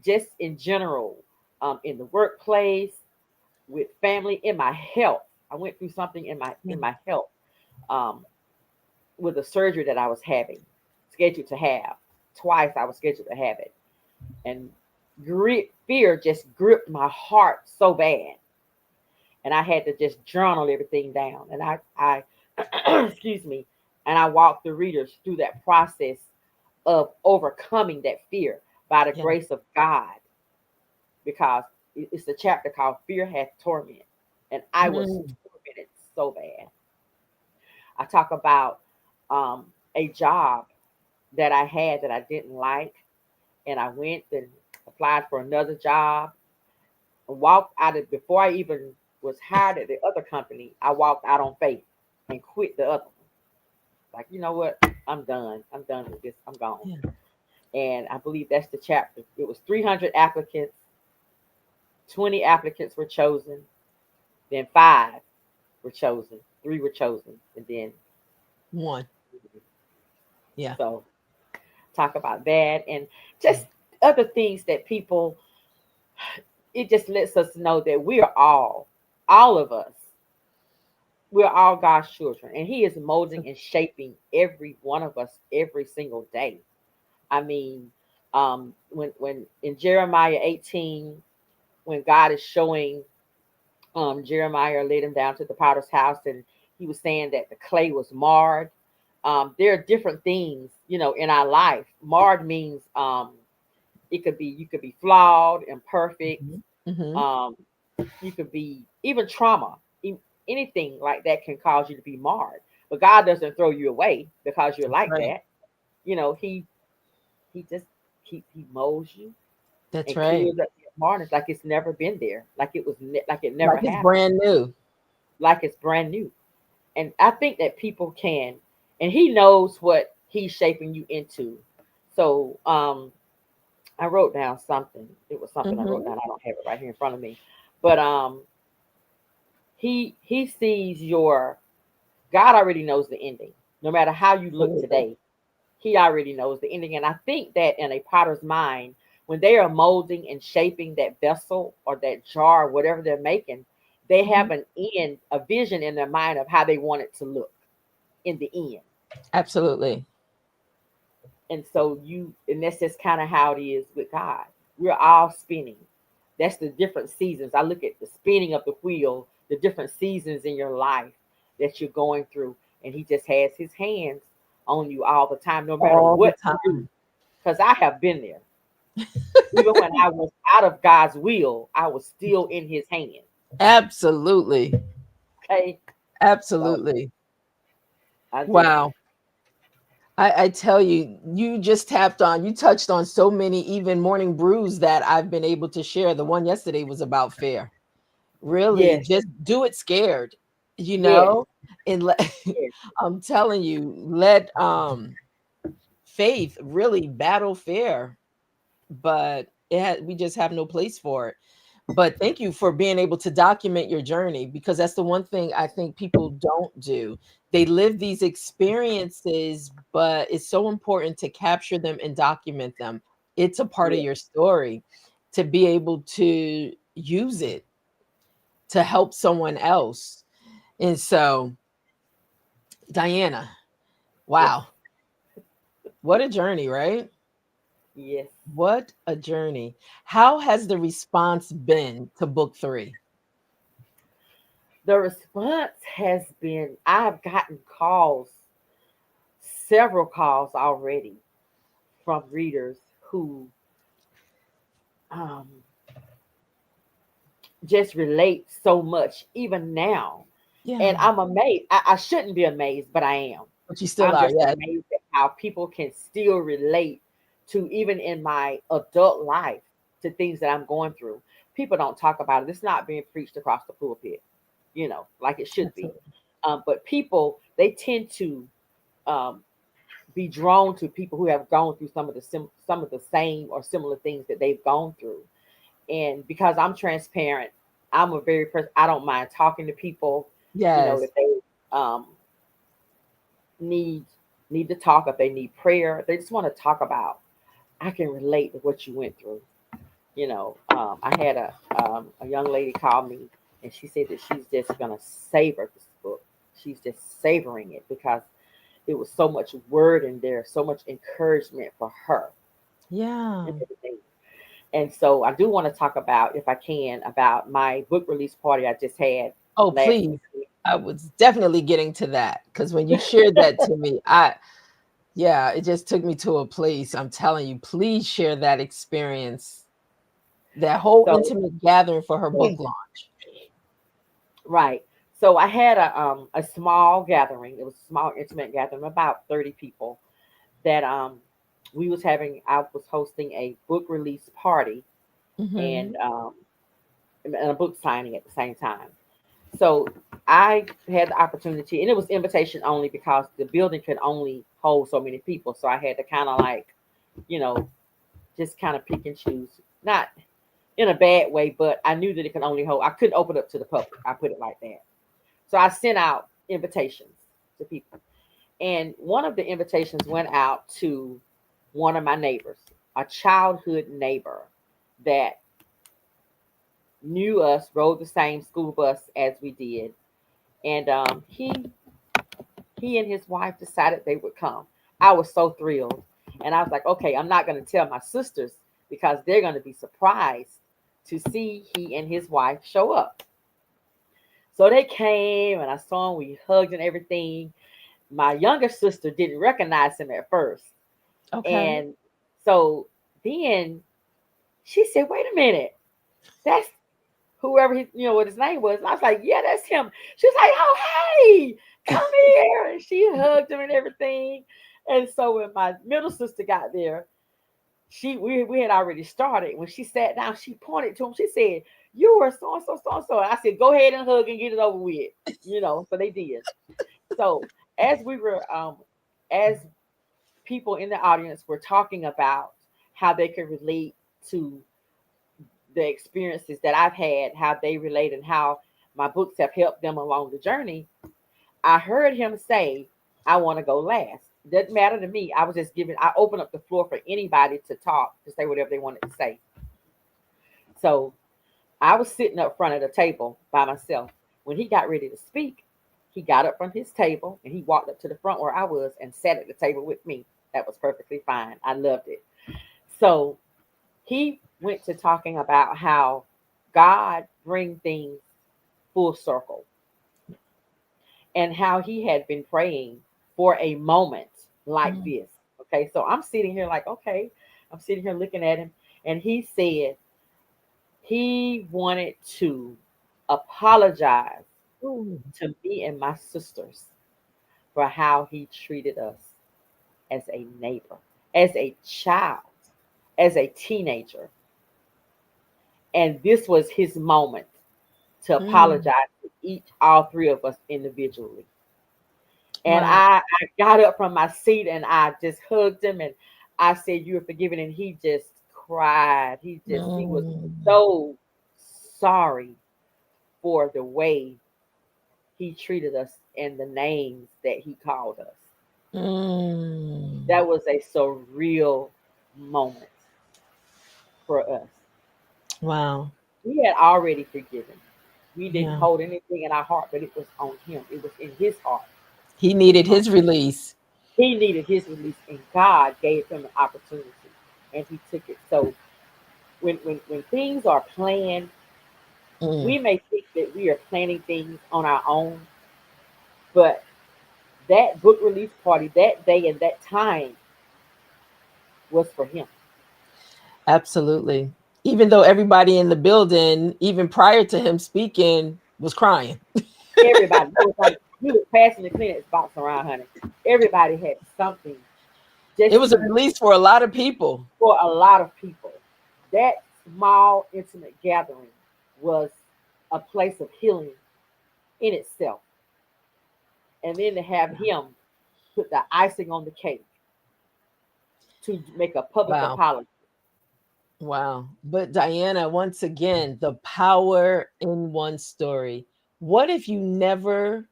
just in general, in the workplace, with family, in my health. I went through something Yeah. in my health, um, with a surgery that I was having, scheduled to have. Twice I was scheduled to have it, and fear just gripped my heart so bad, and I had to just journal everything down. And I excuse me, and I walked the readers through that process of overcoming that fear by the Yeah. grace of God, because it's a chapter called "Fear Hath Torment," and I was Mm. tormented so bad. I talk about um, a job that I had that I didn't like, and I went and applied for another job. Walked out of before I even was hired at the other company. I walked out on faith and quit the other one. Like, you know what? I'm done. I'm done with this. I'm gone. Yeah. And I believe that's the chapter. It was 300 applicants. 20 applicants were chosen. Then five were chosen. Three were chosen, and then One. Yeah. so talk about that and just other things that people. It just lets us know that we are all of us, we're all God's children, and He is molding and shaping every one of us every single day. I mean, when in Jeremiah 18, when God is showing Jeremiah led him down to the potter's house, and he was saying that the clay was marred. There are different things, in our life. Marred means it could be you could be flawed, imperfect. Mhm. Mhm. Um, you could be even trauma. Anything like that can cause you to be marred. But God doesn't throw you away because you're That's like right. that. He just he molds you That's and right. clears up your margins like it's never been there, like it was like it never Like it's happened, brand new. like it's brand new. And I think that people can, and He knows what He's shaping you into. So I wrote down something. It was something I wrote Mhm. down. I don't have it right here in front of me, but He sees your. God already knows the ending. No matter how you look Absolutely. today, He already knows the ending. And I think that in a potter's mind, when they are molding and shaping that vessel or that jar, whatever they're making, they have Mhm. an end, a vision in their mind of how they want it to look in the end. Absolutely. And that's just kind of how it is with God. We're all spinning. That's the different seasons. I look at the spinning of the wheel, the different seasons in your life that you're going through, and He just has His hands on you all the time, no matter All the what you do. time. Because I have been there. Even when I was out of God's will, I was still in His hands. Absolutely. Okay, so Absolutely. I just Wow. I tell you, you just tapped on, you touched on so many even morning brews that I've been able to share. The one yesterday was about fear. Really, yes, just do it scared, you yes, know? And let, yes, I'm telling you, let faith really battle fear, but we just have no place for it. But thank you for being able to document your journey, because that's the one thing I think people don't do. They live these experiences, but it's so important to capture them and document them. It's a part of yes. your story to be able to use it to help someone else. And so, Dianna, Yes, wow, what a journey, right? yes. What a journey. How has the response been to book three? The response has been I've gotten calls. several calls already from readers who um, just relate so much, even now. And Yeah. I'm amazed. I shouldn't be amazed, but I am. But you still I'm are. just Yeah. amazed at how people can still relate to, even in my adult life, to things that I'm going through. People don't talk about it. It's not being preached across the pulpit, like it should be. Absolutely. But people, they tend to um, be drawn to people who have gone through some of the same or similar things that they've gone through. And because I'm transparent, I'm a very person. I don't mind talking to people. Yes. If they um, need need to talk, if they need prayer, if they just want to talk about. I can relate to what you went through. I had a young lady call me, and she said that she's just gonna savor this book. She's just savoring it because it was so much word in there, so much encouragement for her Yeah. and everything. And so I do want to talk about, if I can, about my book release party I just had Oh, last please. week. I was definitely getting to that because when you shared that to me, yeah, it just took me to a place. I'm telling you, please share that experience, that whole So intimate gathering for her book launch. right. So I had a small gathering. It was a small intimate gathering, about 30 people that we was having. I was hosting a book release party and Mhm. a book signing at the same time. So I had the opportunity, and it was invitation only because the building could only hold so many people. So I had to kind of like, you know, just kind of pick and choose. Not in a bad way, but I knew that it could only hold. I couldn't open up to the public. I put it like that. So I sent out invitations to people, and one of the invitations went out to one of my neighbors, a childhood neighbor that knew us, rode the same school bus as we did, and he and his wife decided they would come. I was so thrilled. And I was like, okay, I'm not going to tell my sisters because they're going to be surprised to see he and his wife show up. So they came and I saw him. We hugged and everything. My younger sister didn't recognize him at first. Okay. And so then she said, wait a minute, that's whoever what his name was. And I was like, yeah, that's him. She was like, oh, hey, come here. And she hugged him and everything. And so when my middle sister got there, we had already started. When she sat down, she pointed to him. She said, you were so and so, so and so. And I said, go ahead and hug and get it over with. So they did. So as we were, as people in the audience were talking about how they could relate to the experiences that I've had, how they relate, and how my books have helped them along the journey, I heard him say, I want to go last. Doesn't matter to me. I opened up the floor for anybody to talk, to say whatever they wanted to say. So I was sitting up front of the table by myself. When he got ready to speak, he got up from his table and he walked up to the front where I was and sat at the table with me. That was perfectly fine. I loved it. So he went to talking about how God bring things full circle and how he had been praying for a moment like Mm. this. Okay, so I'm sitting here like, okay, I'm sitting here looking at him, and he said he wanted to apologize Ooh. to me and my sisters for how he treated us as a neighbor, as a child, as a teenager. And this was his moment to Mm. apologize to all three of us individually. And Wow. I got up from my seat and I just hugged him and I said, you are forgiven. And he just cried. He was Mm. so sorry for the way he treated us and the names that he called us. Mm. That was a surreal moment for us. Wow. We had already forgiven. We didn't Yeah. hold anything in our heart, but it was on him. It was in his heart. He needed Um, his release. he needed his release, and God gave him an opportunity, and he took it. So when things are planned, Mm. we may think that we are planning things on our own, but That book release party that day and that time was for him. Absolutely. Even though everybody in the building, even prior to him speaking, was crying. Everybody, it was like we were passing the Kleenex box around, honey. Everybody had something It just was a to release for a lot of people. for a lot of people. That small, intimate gathering was a place of healing in itself. And then to have him put the icing on the cake to make a public Wow. apology. Wow. But Dianna, once again, the power in one story. What if you never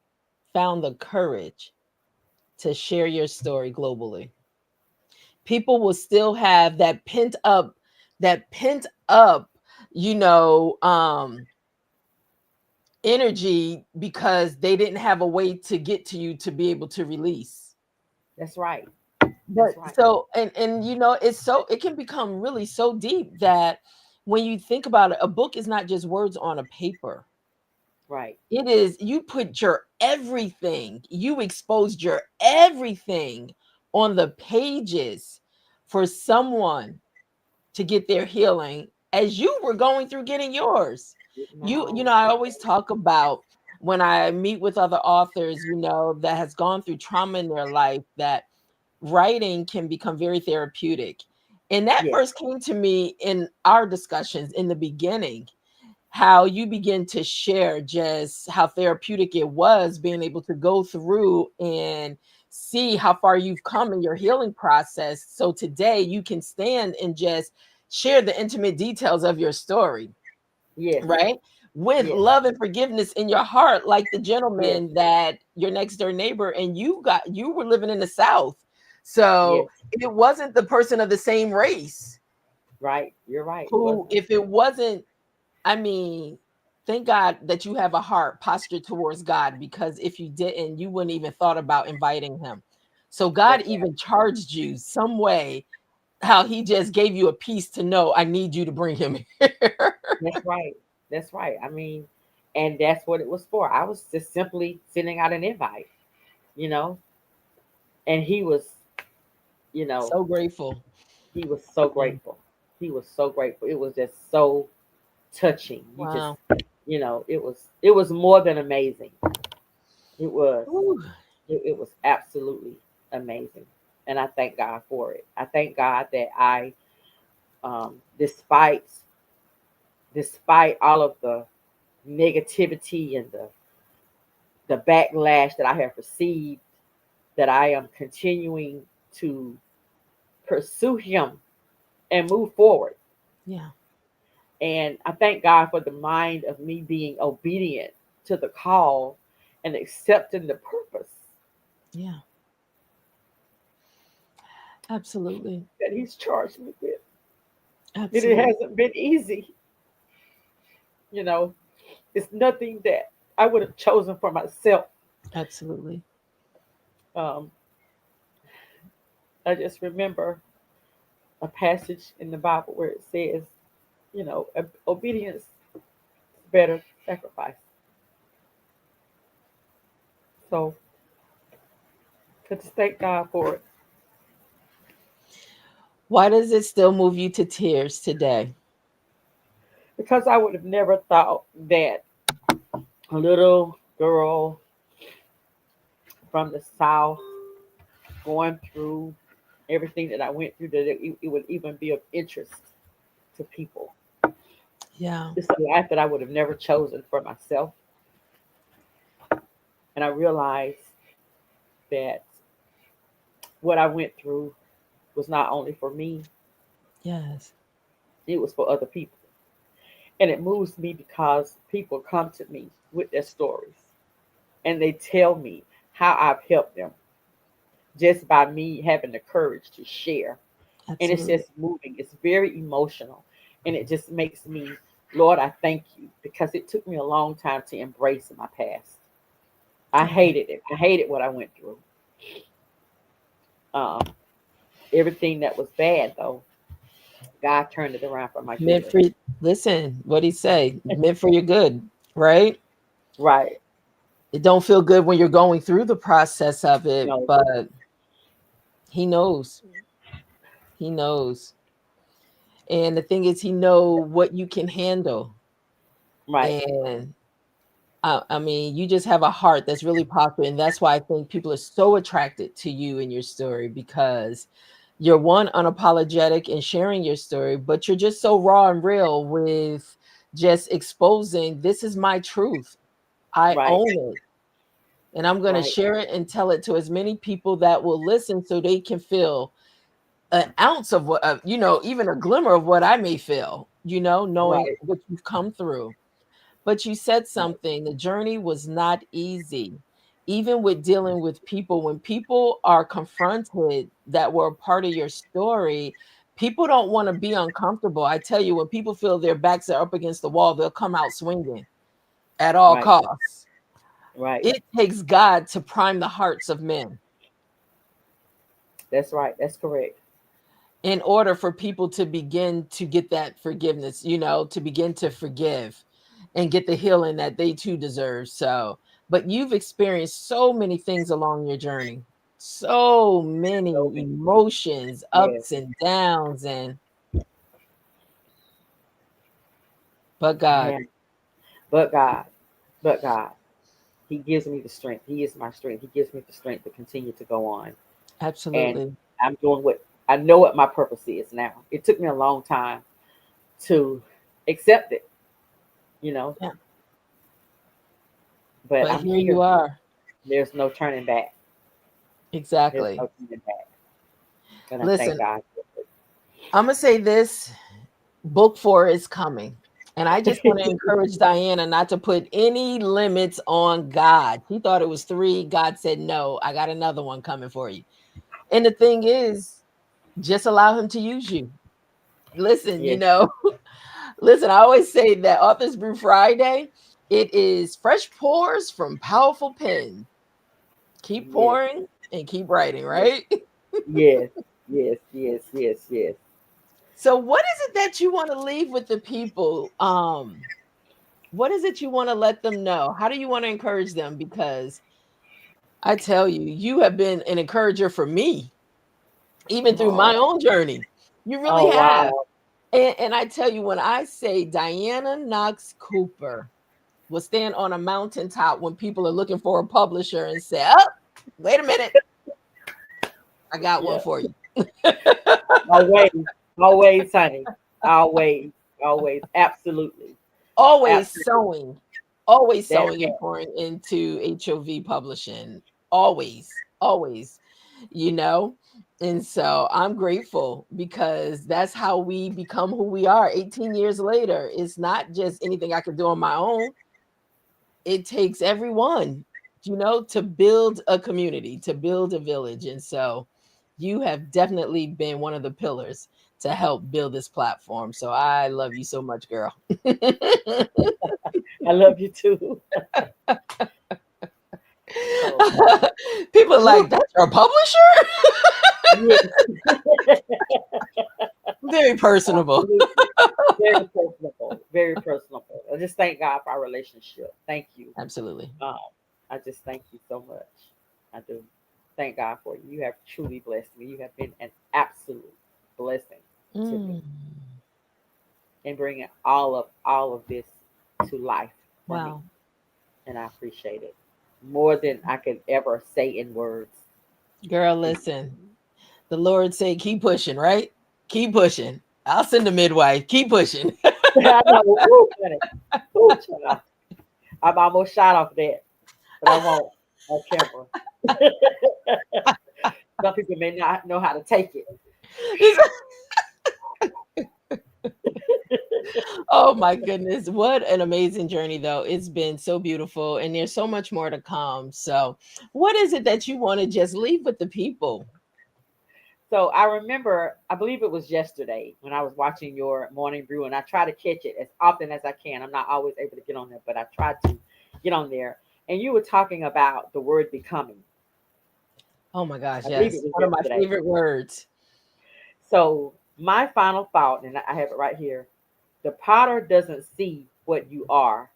found the courage to share your story globally? People will still have that pent up, you know, energy because they didn't have a way to get to you to be able to release. That's right. But That's right. so and you know, it can become really so deep that when you think about it, a book is not just words on a paper. Right. It is, you put your everything, you exposed your everything on the pages for someone to get their healing as you were going through getting yours. Getting my You know, own. I always talk about when I meet with other authors, you know, that has gone through trauma in their life, that writing can become very therapeutic. And that Yes. first came to me in our discussions in the beginning, how you begin to share just how therapeutic it was being able to go through and see how far you've come in your healing process. So today you can stand and just share the intimate details of your story, Yes. right? With Yes. love and forgiveness in your heart, like the Yes. gentleman that your next door neighbor, and you were living in the South. Yes. So it wasn't the person of the same race Right. You're right. It who, wasn't. if it wasn't, I mean, thank God that you have a heart postured towards God, because if you didn't, you wouldn't even thought about inviting him. So God That's right. even charged you some way, how he just gave you a piece to know, I need you to bring him here. That's right. That's right. I mean, and that's what it was for. I was just simply sending out an invite, you know, and you know, So grateful. he was so Yeah. grateful. He was so grateful. It was just so touching. You just, Wow. it was more than amazing. It was. Ooh, It was absolutely amazing, and I thank God for it. I thank God that despite all of the negativity and the backlash that I have received, that I am continuing to pursue Him and move forward. yeah. And I thank God for the mind of me being obedient to the call and accepting the purpose Yeah. Absolutely. that He's charged me with. And it Absolutely. hasn't been easy, you know. It's nothing that I would have chosen for myself. Absolutely. Um, I just remember a passage in the Bible where it says, obedience is better than sacrifice. So I just thank God for it, Why does it still move you to tears today? because I would have never thought that a little girl from the South going through everything that I went through, that it would even be of interest to people. Yeah. It's a life that I would have never chosen for myself. And I realized that what I went through was not only for me, Yes. it was for other people. And it moves me because people come to me with their stories and they tell me how I've helped them just by me having the courage to share. And it's Absolutely. just moving, it's very emotional. And it just makes me, Lord, I thank you, because it took me a long time to embrace my past. I Yeah. hated it. I hated what I went through. Um, Everything that was bad, though, God turned it around for my Meant good. for, listen, what he say? Meant for your good, right? Right. It don't feel good when you're going through the process of it, No, but he knows. He knows. And the thing is, he know what you can handle. right, And I mean, you just have a heart that's really popular. And that's why I think people are so attracted to you and your story, because you're one, unapologetic in sharing your story, but you're just so raw and real with just exposing, this is my truth. I right, own it. And I'm going to right, share it and tell it to as many people that will listen so they can feel an ounce of what, even a glimmer of what I may feel, knowing right, what you've come through. But you said right, something, the journey was not easy. Even with dealing with people, when people are confronted that were a part of your story, people don't want to be uncomfortable. I tell you, when people feel their backs are up against the wall, they'll come out swinging at all right, costs. right. It takes God to prime the hearts of men That's right. That's correct. in order for people to begin to get that forgiveness, to begin to forgive and get the healing that they too deserve. So, but you've experienced so many things along your journey, so So many many. emotions, Yes. ups and downs, but God, Man. But God, but God, He gives me the strength. He is my strength. He gives me the strength to continue to go on. And absolutely. I'm doing what I know what my purpose is now. It took me a long time to accept it, you know, Yeah. but But I'm here here. you are. There's no turning back. There's Exactly. no turning back. And I thank Listen, God. I'm going to say this. Book 4 is coming. And I just want to encourage Dianna not to put any limits on God. She thought it was 3. God said, no, I got another one coming for you. And the thing is, just allow him to use you. Listen, Yes, listen, I always say that Authors Brew Friday, it is fresh pours from powerful pens. Keep yes, pouring and keep writing, yes, right? yes, yes, yes, yes, yes. So what is it that you want to leave with the people? What is it you want to let them know? How do you want to encourage them? Because I tell you, you have been an encourager for me, even through my Oh, own journey. You really oh have. wow. And I tell you, when I say Dianna Knox Cooper will stand on a mountaintop when people are looking for a publisher and say, oh, wait a minute, I got one Yeah. for you. Always, always, honey. Always, always. Absolutely. Always Absolutely. sewing, always That sewing and part. pouring into HOV publishing. Always, always, you know. And so I'm grateful because that's how we become who we are 18 years later. It's not just anything I can do on my own. It takes everyone, to build a community, to build a village. And so you have definitely been one of the pillars to help build this platform. So I love you so much, girl. I love you too. Oh God. People are like, Woo. that's your publisher? Yes. Very personable. Absolutely. Very personable. Very personable. I just thank God for our relationship. Thank you. Absolutely. Um, I just thank you so much. I do. Thank God for you. You have truly blessed me. You have been an absolute blessing to me Mm, and bringing all of this to life for me. wow. And I appreciate it more than I could ever say in words. Girl, Thank listen. The Lord say, keep pushing, right? Keep pushing. I'll send a midwife. Keep pushing. you. I know. Woo, honey. Woo, child. I'm almost shot off that, but I won't on camera. Some people may not know how to take it. Oh my goodness. What an amazing journey, though. It's been so beautiful, and there's so much more to come. So, what is it that you want to just leave with the people? So I remember, I believe it was yesterday when I was watching your morning brew, and I try to catch it as often as I can. I'm not always able to get on there, but I tried to get on there. And you were talking about the word becoming. Oh my gosh, I believe it yes. was One of my yesterday. favorite words. So my final thought, and I have it right here: the potter doesn't see what you are;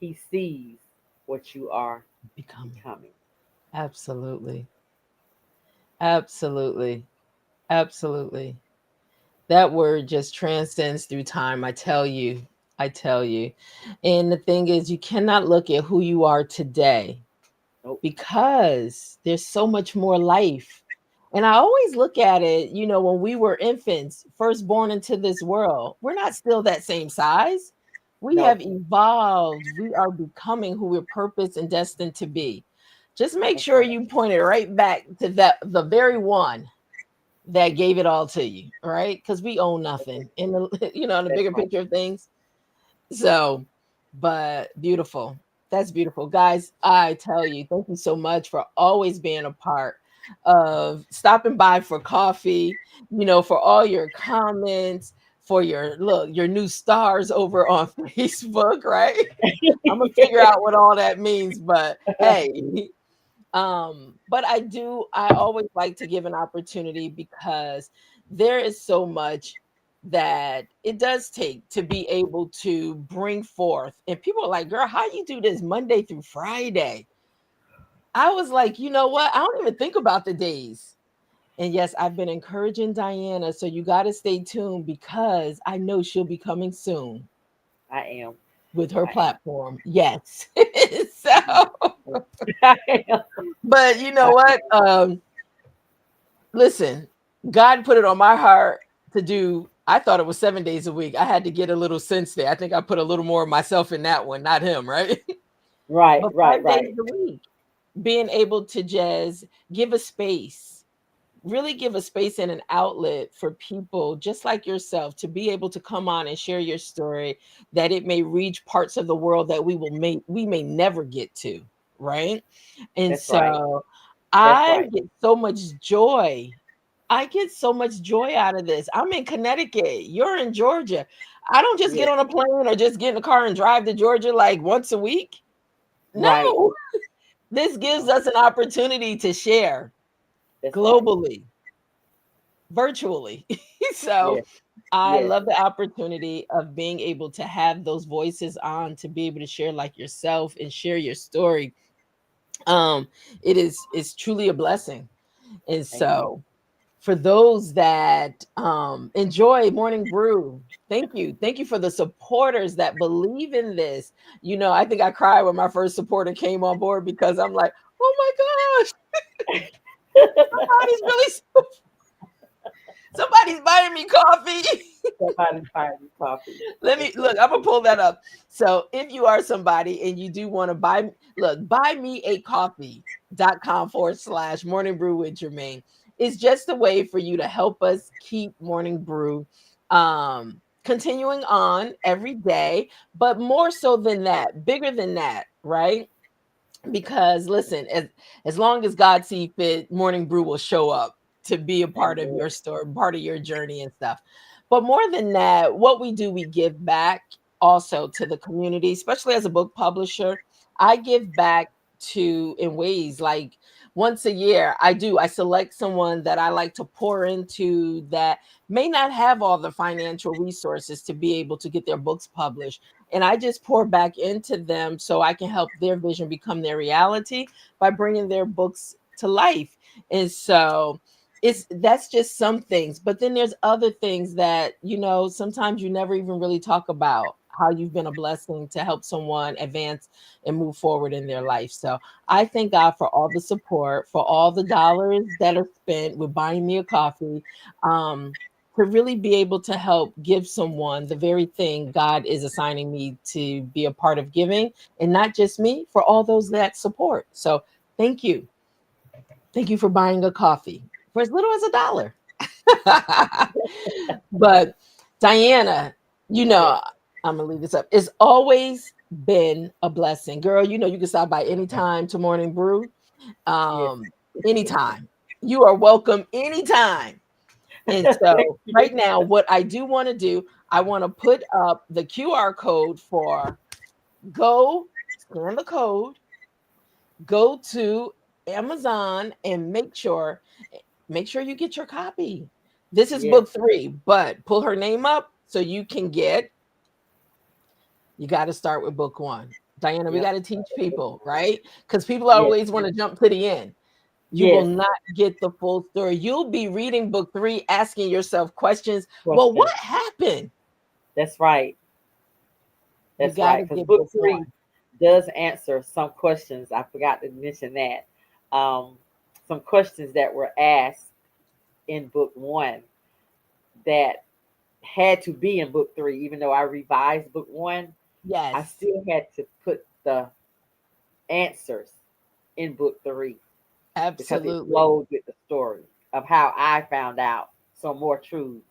he sees. what you are Becoming. becoming. Absolutely. Absolutely. Absolutely. That word just transcends through time. I tell you. I tell you. And the thing is, you cannot look at who you are today Nope. because there's so much more life. And I always look at it, when we were infants, first born into this world, we're not still that same size. We No. have evolved. We are becoming who we're purposed and destined to be. Just make That's sure right. you point it right back to the very one that gave it all to you, right? Because we own That's it. nothing in the in the That's bigger right. picture of things. So, but beautiful. That's beautiful. Guys, I tell you, thank you so much for always being a part of stopping by for coffee, for all your comments, for your new stars over on Facebook, right? I'm gonna figure out what all that means, but hey, but I always like to give an opportunity because there is so much that it does take to be able to bring forth, and people are like, girl, how you do this Monday through Friday? I was like, you know what, I don't even think about the days. And yes, I've been encouraging Dianna, so you got to stay tuned because I know she'll be coming soon I am. with her I am. platform. Yes. So, I am. but you I know what, am. listen, God put it on my heart to do. I thought it was 7 days a week. I had to get a little sense there. I think I put a little more of myself in that one, not him, right? Right, But right, 5 days right. a week, being able to just give a space, really give a space and an outlet for people just like yourself to be able to come on and share your story, that it may reach parts of the world that we may never get to, right? And That's right. so That's I right. get so much joy. I get so much joy out of this. I'm in Connecticut. You're in Georgia. I don't just get Yes. on a plane or just get in a car and drive to Georgia like once a week. Right. No, this gives No. us an opportunity to share That's right. globally, virtually. So Yes. I Yes. love the opportunity of being able to have those voices on to be able to share like yourself and share your story. Um, it's truly a blessing. And Amen. so for those that enjoy Morning Brew, thank you. Thank you for the supporters that believe in this. I think I cried when my first supporter came on board because I'm like, oh my gosh, somebody's really somebody's buying me coffee. Somebody find me coffee. Let me That's look, so I'm gonna true. pull that up. So if you are somebody and you do want to buy me a coffee.com/, morning brew with Germaine. It's just a way for you to help us keep morning brew continuing on every day, but more so than that, bigger than that, right? Because listen, as long as God see fit, Morning Brew will show up to be a part of Amen. your story, part of your journey and stuff. But more than that, what we do, we give back also to the community, especially as a book publisher. I give back to in ways like once a year, I select someone that I like to pour into that may not have all the financial resources to be able to get their books published, and I just pour back into them so I can help their vision become their reality by bringing their books to life. And so that's just some things, but then there's other things that sometimes you never even really talk about, how you've been a blessing to help someone advance and move forward in their life. So I thank God for all the support, for all the dollars that are spent with buying me a coffee, um, to really be able to help give someone the very thing God is assigning me to be a part of giving, and not just me, for all those that support. So thank you. Thank you for buying a coffee for as little as $1. But Dianna, you Yes. know, I'm gonna leave this up. It's always been a blessing. Girl, you can stop by anytime to Morning Brew. Yes. Um, anytime. You are welcome anytime. And Thank so you. right now, what I do want to do, I want to put up the QR code for go scan the code, go to Amazon and make sure you get your copy. This is Yes. book 3, but pull her name up so you got to start with book 1. Dianna, we Yep. got to teach people, right? Because people Yes. always want to jump to the end. You will Yes. not get the full story. You'll be reading book 3, asking yourself questions. Well, what Question. happened? That's right. You That's got right. to Because get book book 1. three does answer some questions. I forgot to mention that. Um, some questions that were asked in book one that had to be in book three, even though I revised book one, I Yes, still had to put the answers in book three because it absolutely. flowed with the story of how I found out some more truths.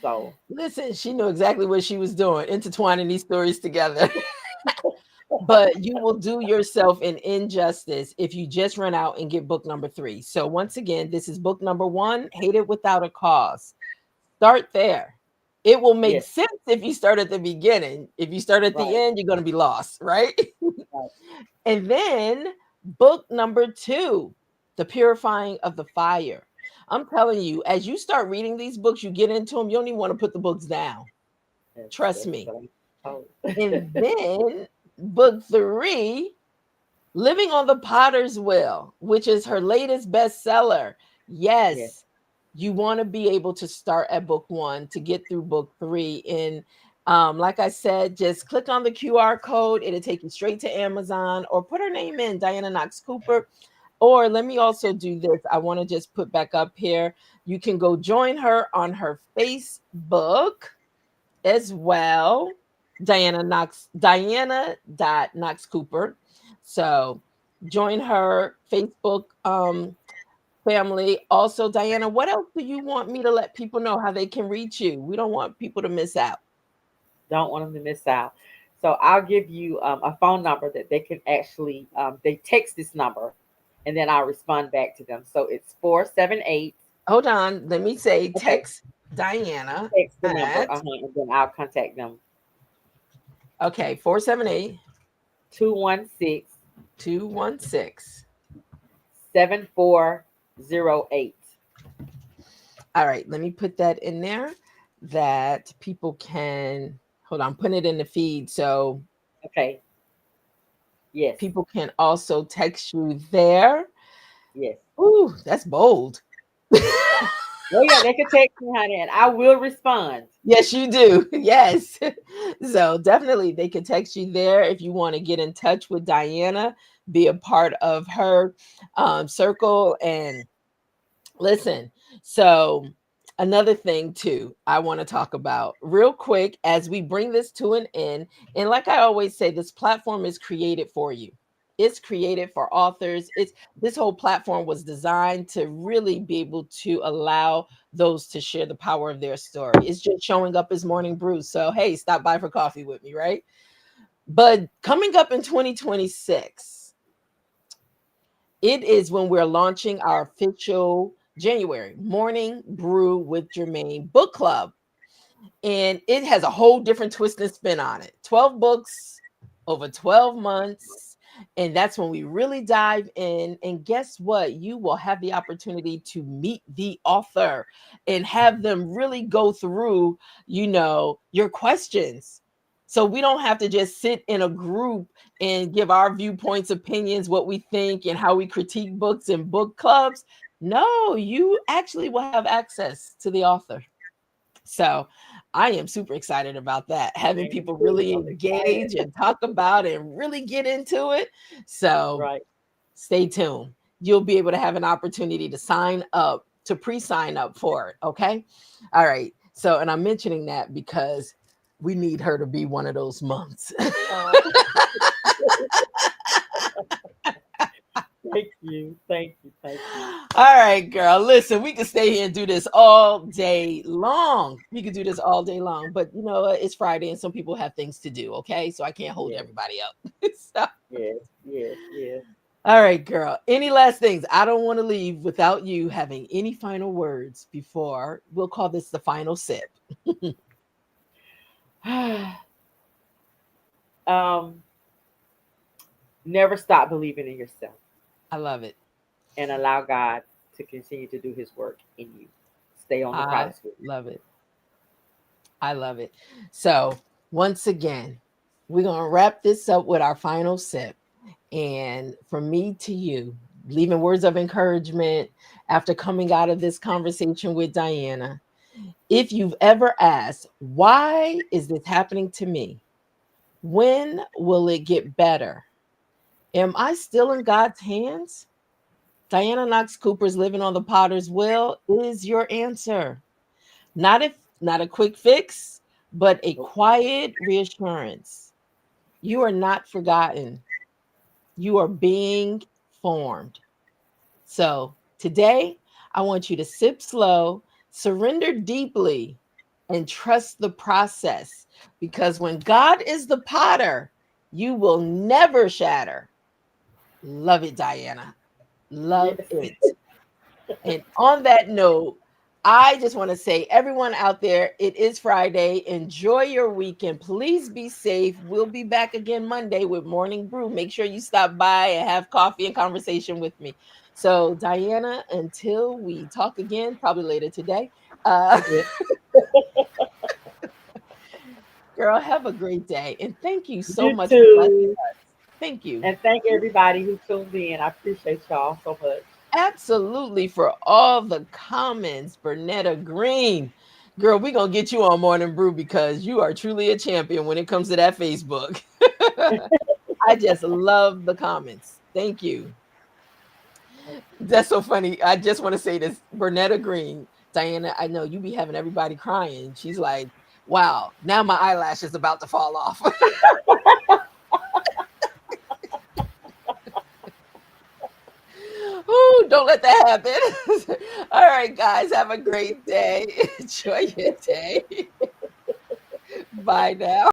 So, Listen, she knew exactly what she was doing, intertwining these stories together. But you will do yourself an injustice if you just run out and get book number 3. So once again, this is book number 1, Hate It Without a Cause. Start there. It will make yes, sense if you start at the beginning. If you start at the right, end, you're going to be lost, right? right. And then book number 2, The Purifying of the Fire. I'm telling you, as you start reading these books, you get into them, you don't even want to put the books down. Trust That's me. what I'm told. And then book 3, Living on the Potter's Wheel, which is her latest bestseller. Yes, Yes, you want to be able to start at book 1 to get through book 3. And like I said, just click on the QR code. It'll take you straight to Amazon, or put her name in, Dianna Knox Cooper. Or let me also do this. I want to just put back up here. You can go join her on her Facebook as well. Dianna.Knox Cooper. So join her Facebook family. Also, Dianna, what else do you want me to let people know how they can reach you? We don't want people to miss out. don't want them to miss out. So I'll give you a phone number that they can actually they text this number, and then I'll respond back to them. So it's 478. Hold on. Let me say Okay, text Dianna text the number, at, and then I'll contact them. okay, 478 216 216. 7408. All right, let me put that in there that people can, hold on, put it in the feed so Okay. Yes. people can also text you there. Yes. Ooh, that's bold. Oh yeah, they can text me, honey, and I will respond. Yes, you do. Yes. So definitely they can text you there if you want to get in touch with Dianna, be a part of her circle. And listen, so another thing too, I want to talk about real quick as we bring this to an end. And like I always say, this platform is created for you. It's created for authors. It's This whole platform was designed to really be able to allow those to share the power of their story. It's just showing up as morning brew. So hey, stop by for coffee with me, right? But coming up in 2026, it is when we're launching our official January Morning Brew with Germaine book club. And it has a whole different twist and spin on it. 12 books over 12 months. And that's when we really dive in. And guess what? You will have the opportunity to meet the author and have them really go through, your questions. So we don't have to just sit in a group and give our viewpoints, opinions, what we think, and how we critique books and book clubs. No, you actually will have access to the author. So I am super excited about that, having And people too, really I'm excited. engage and talk about it and really get into it. So Right. stay tuned. You'll be able to have an opportunity to sign up, to pre sign up for it. Okay. All right. So, and I'm mentioning that because we need her to be one of those months. Uh, thank you. Thank you. Thank you. All right, girl. Listen, we can stay here and do this all day long. We could do this all day long, but it's Friday and some people have things to do. Okay, so I can't hold Yes. everybody up. So, Yes. Yes. Yes. all right, girl. Any last things? I don't want to leave without you having any final words before we'll call this the final sip. um, never stop believing in yourself I love it. and allow God to continue to do His work in you. Stay on the I potter's wheel. love it. I love it. So, once again, We're going to wrap this up with our final sip. And from me to you, leaving words of encouragement after coming out of this conversation with Dianna. If you've ever asked, why is this happening to me? When will it get better? Am I still in God's hands? Dianna Knox Cooper's Living on the Potter's Wheel is your answer. Not a quick fix, but a Nope. quiet reassurance. You are not forgotten. You are being formed. So today, I want you to sip slow, surrender deeply, and trust the process. Because when God is the potter, you will never shatter. Love it, Dianna. Love Yes. it. And on that note, I just want to say, everyone out there, it is Friday. Enjoy your weekend. Please be safe. We'll be back again Monday with Morning Brew. Make sure you stop by and have coffee and conversation with me. So, Dianna, until we talk again, probably later today, uh, Yes. girl, have a great day. And thank you so You much for blessing too. us. Thank you. And thank everybody who tuned in. I appreciate y'all so much. Absolutely, for all the comments, Bernetta Green. Girl, we're going to get you on Morning Brew because you are truly a champion when it comes to that Facebook. I just love the comments. Thank you. That's so funny. I just want to say this. Bernetta Green, Dianna, I know you be having everybody crying. She's like, wow, now my eyelash is about to fall off. Oh, don't let that happen. All right, guys, have a great day. Enjoy your day. Bye now.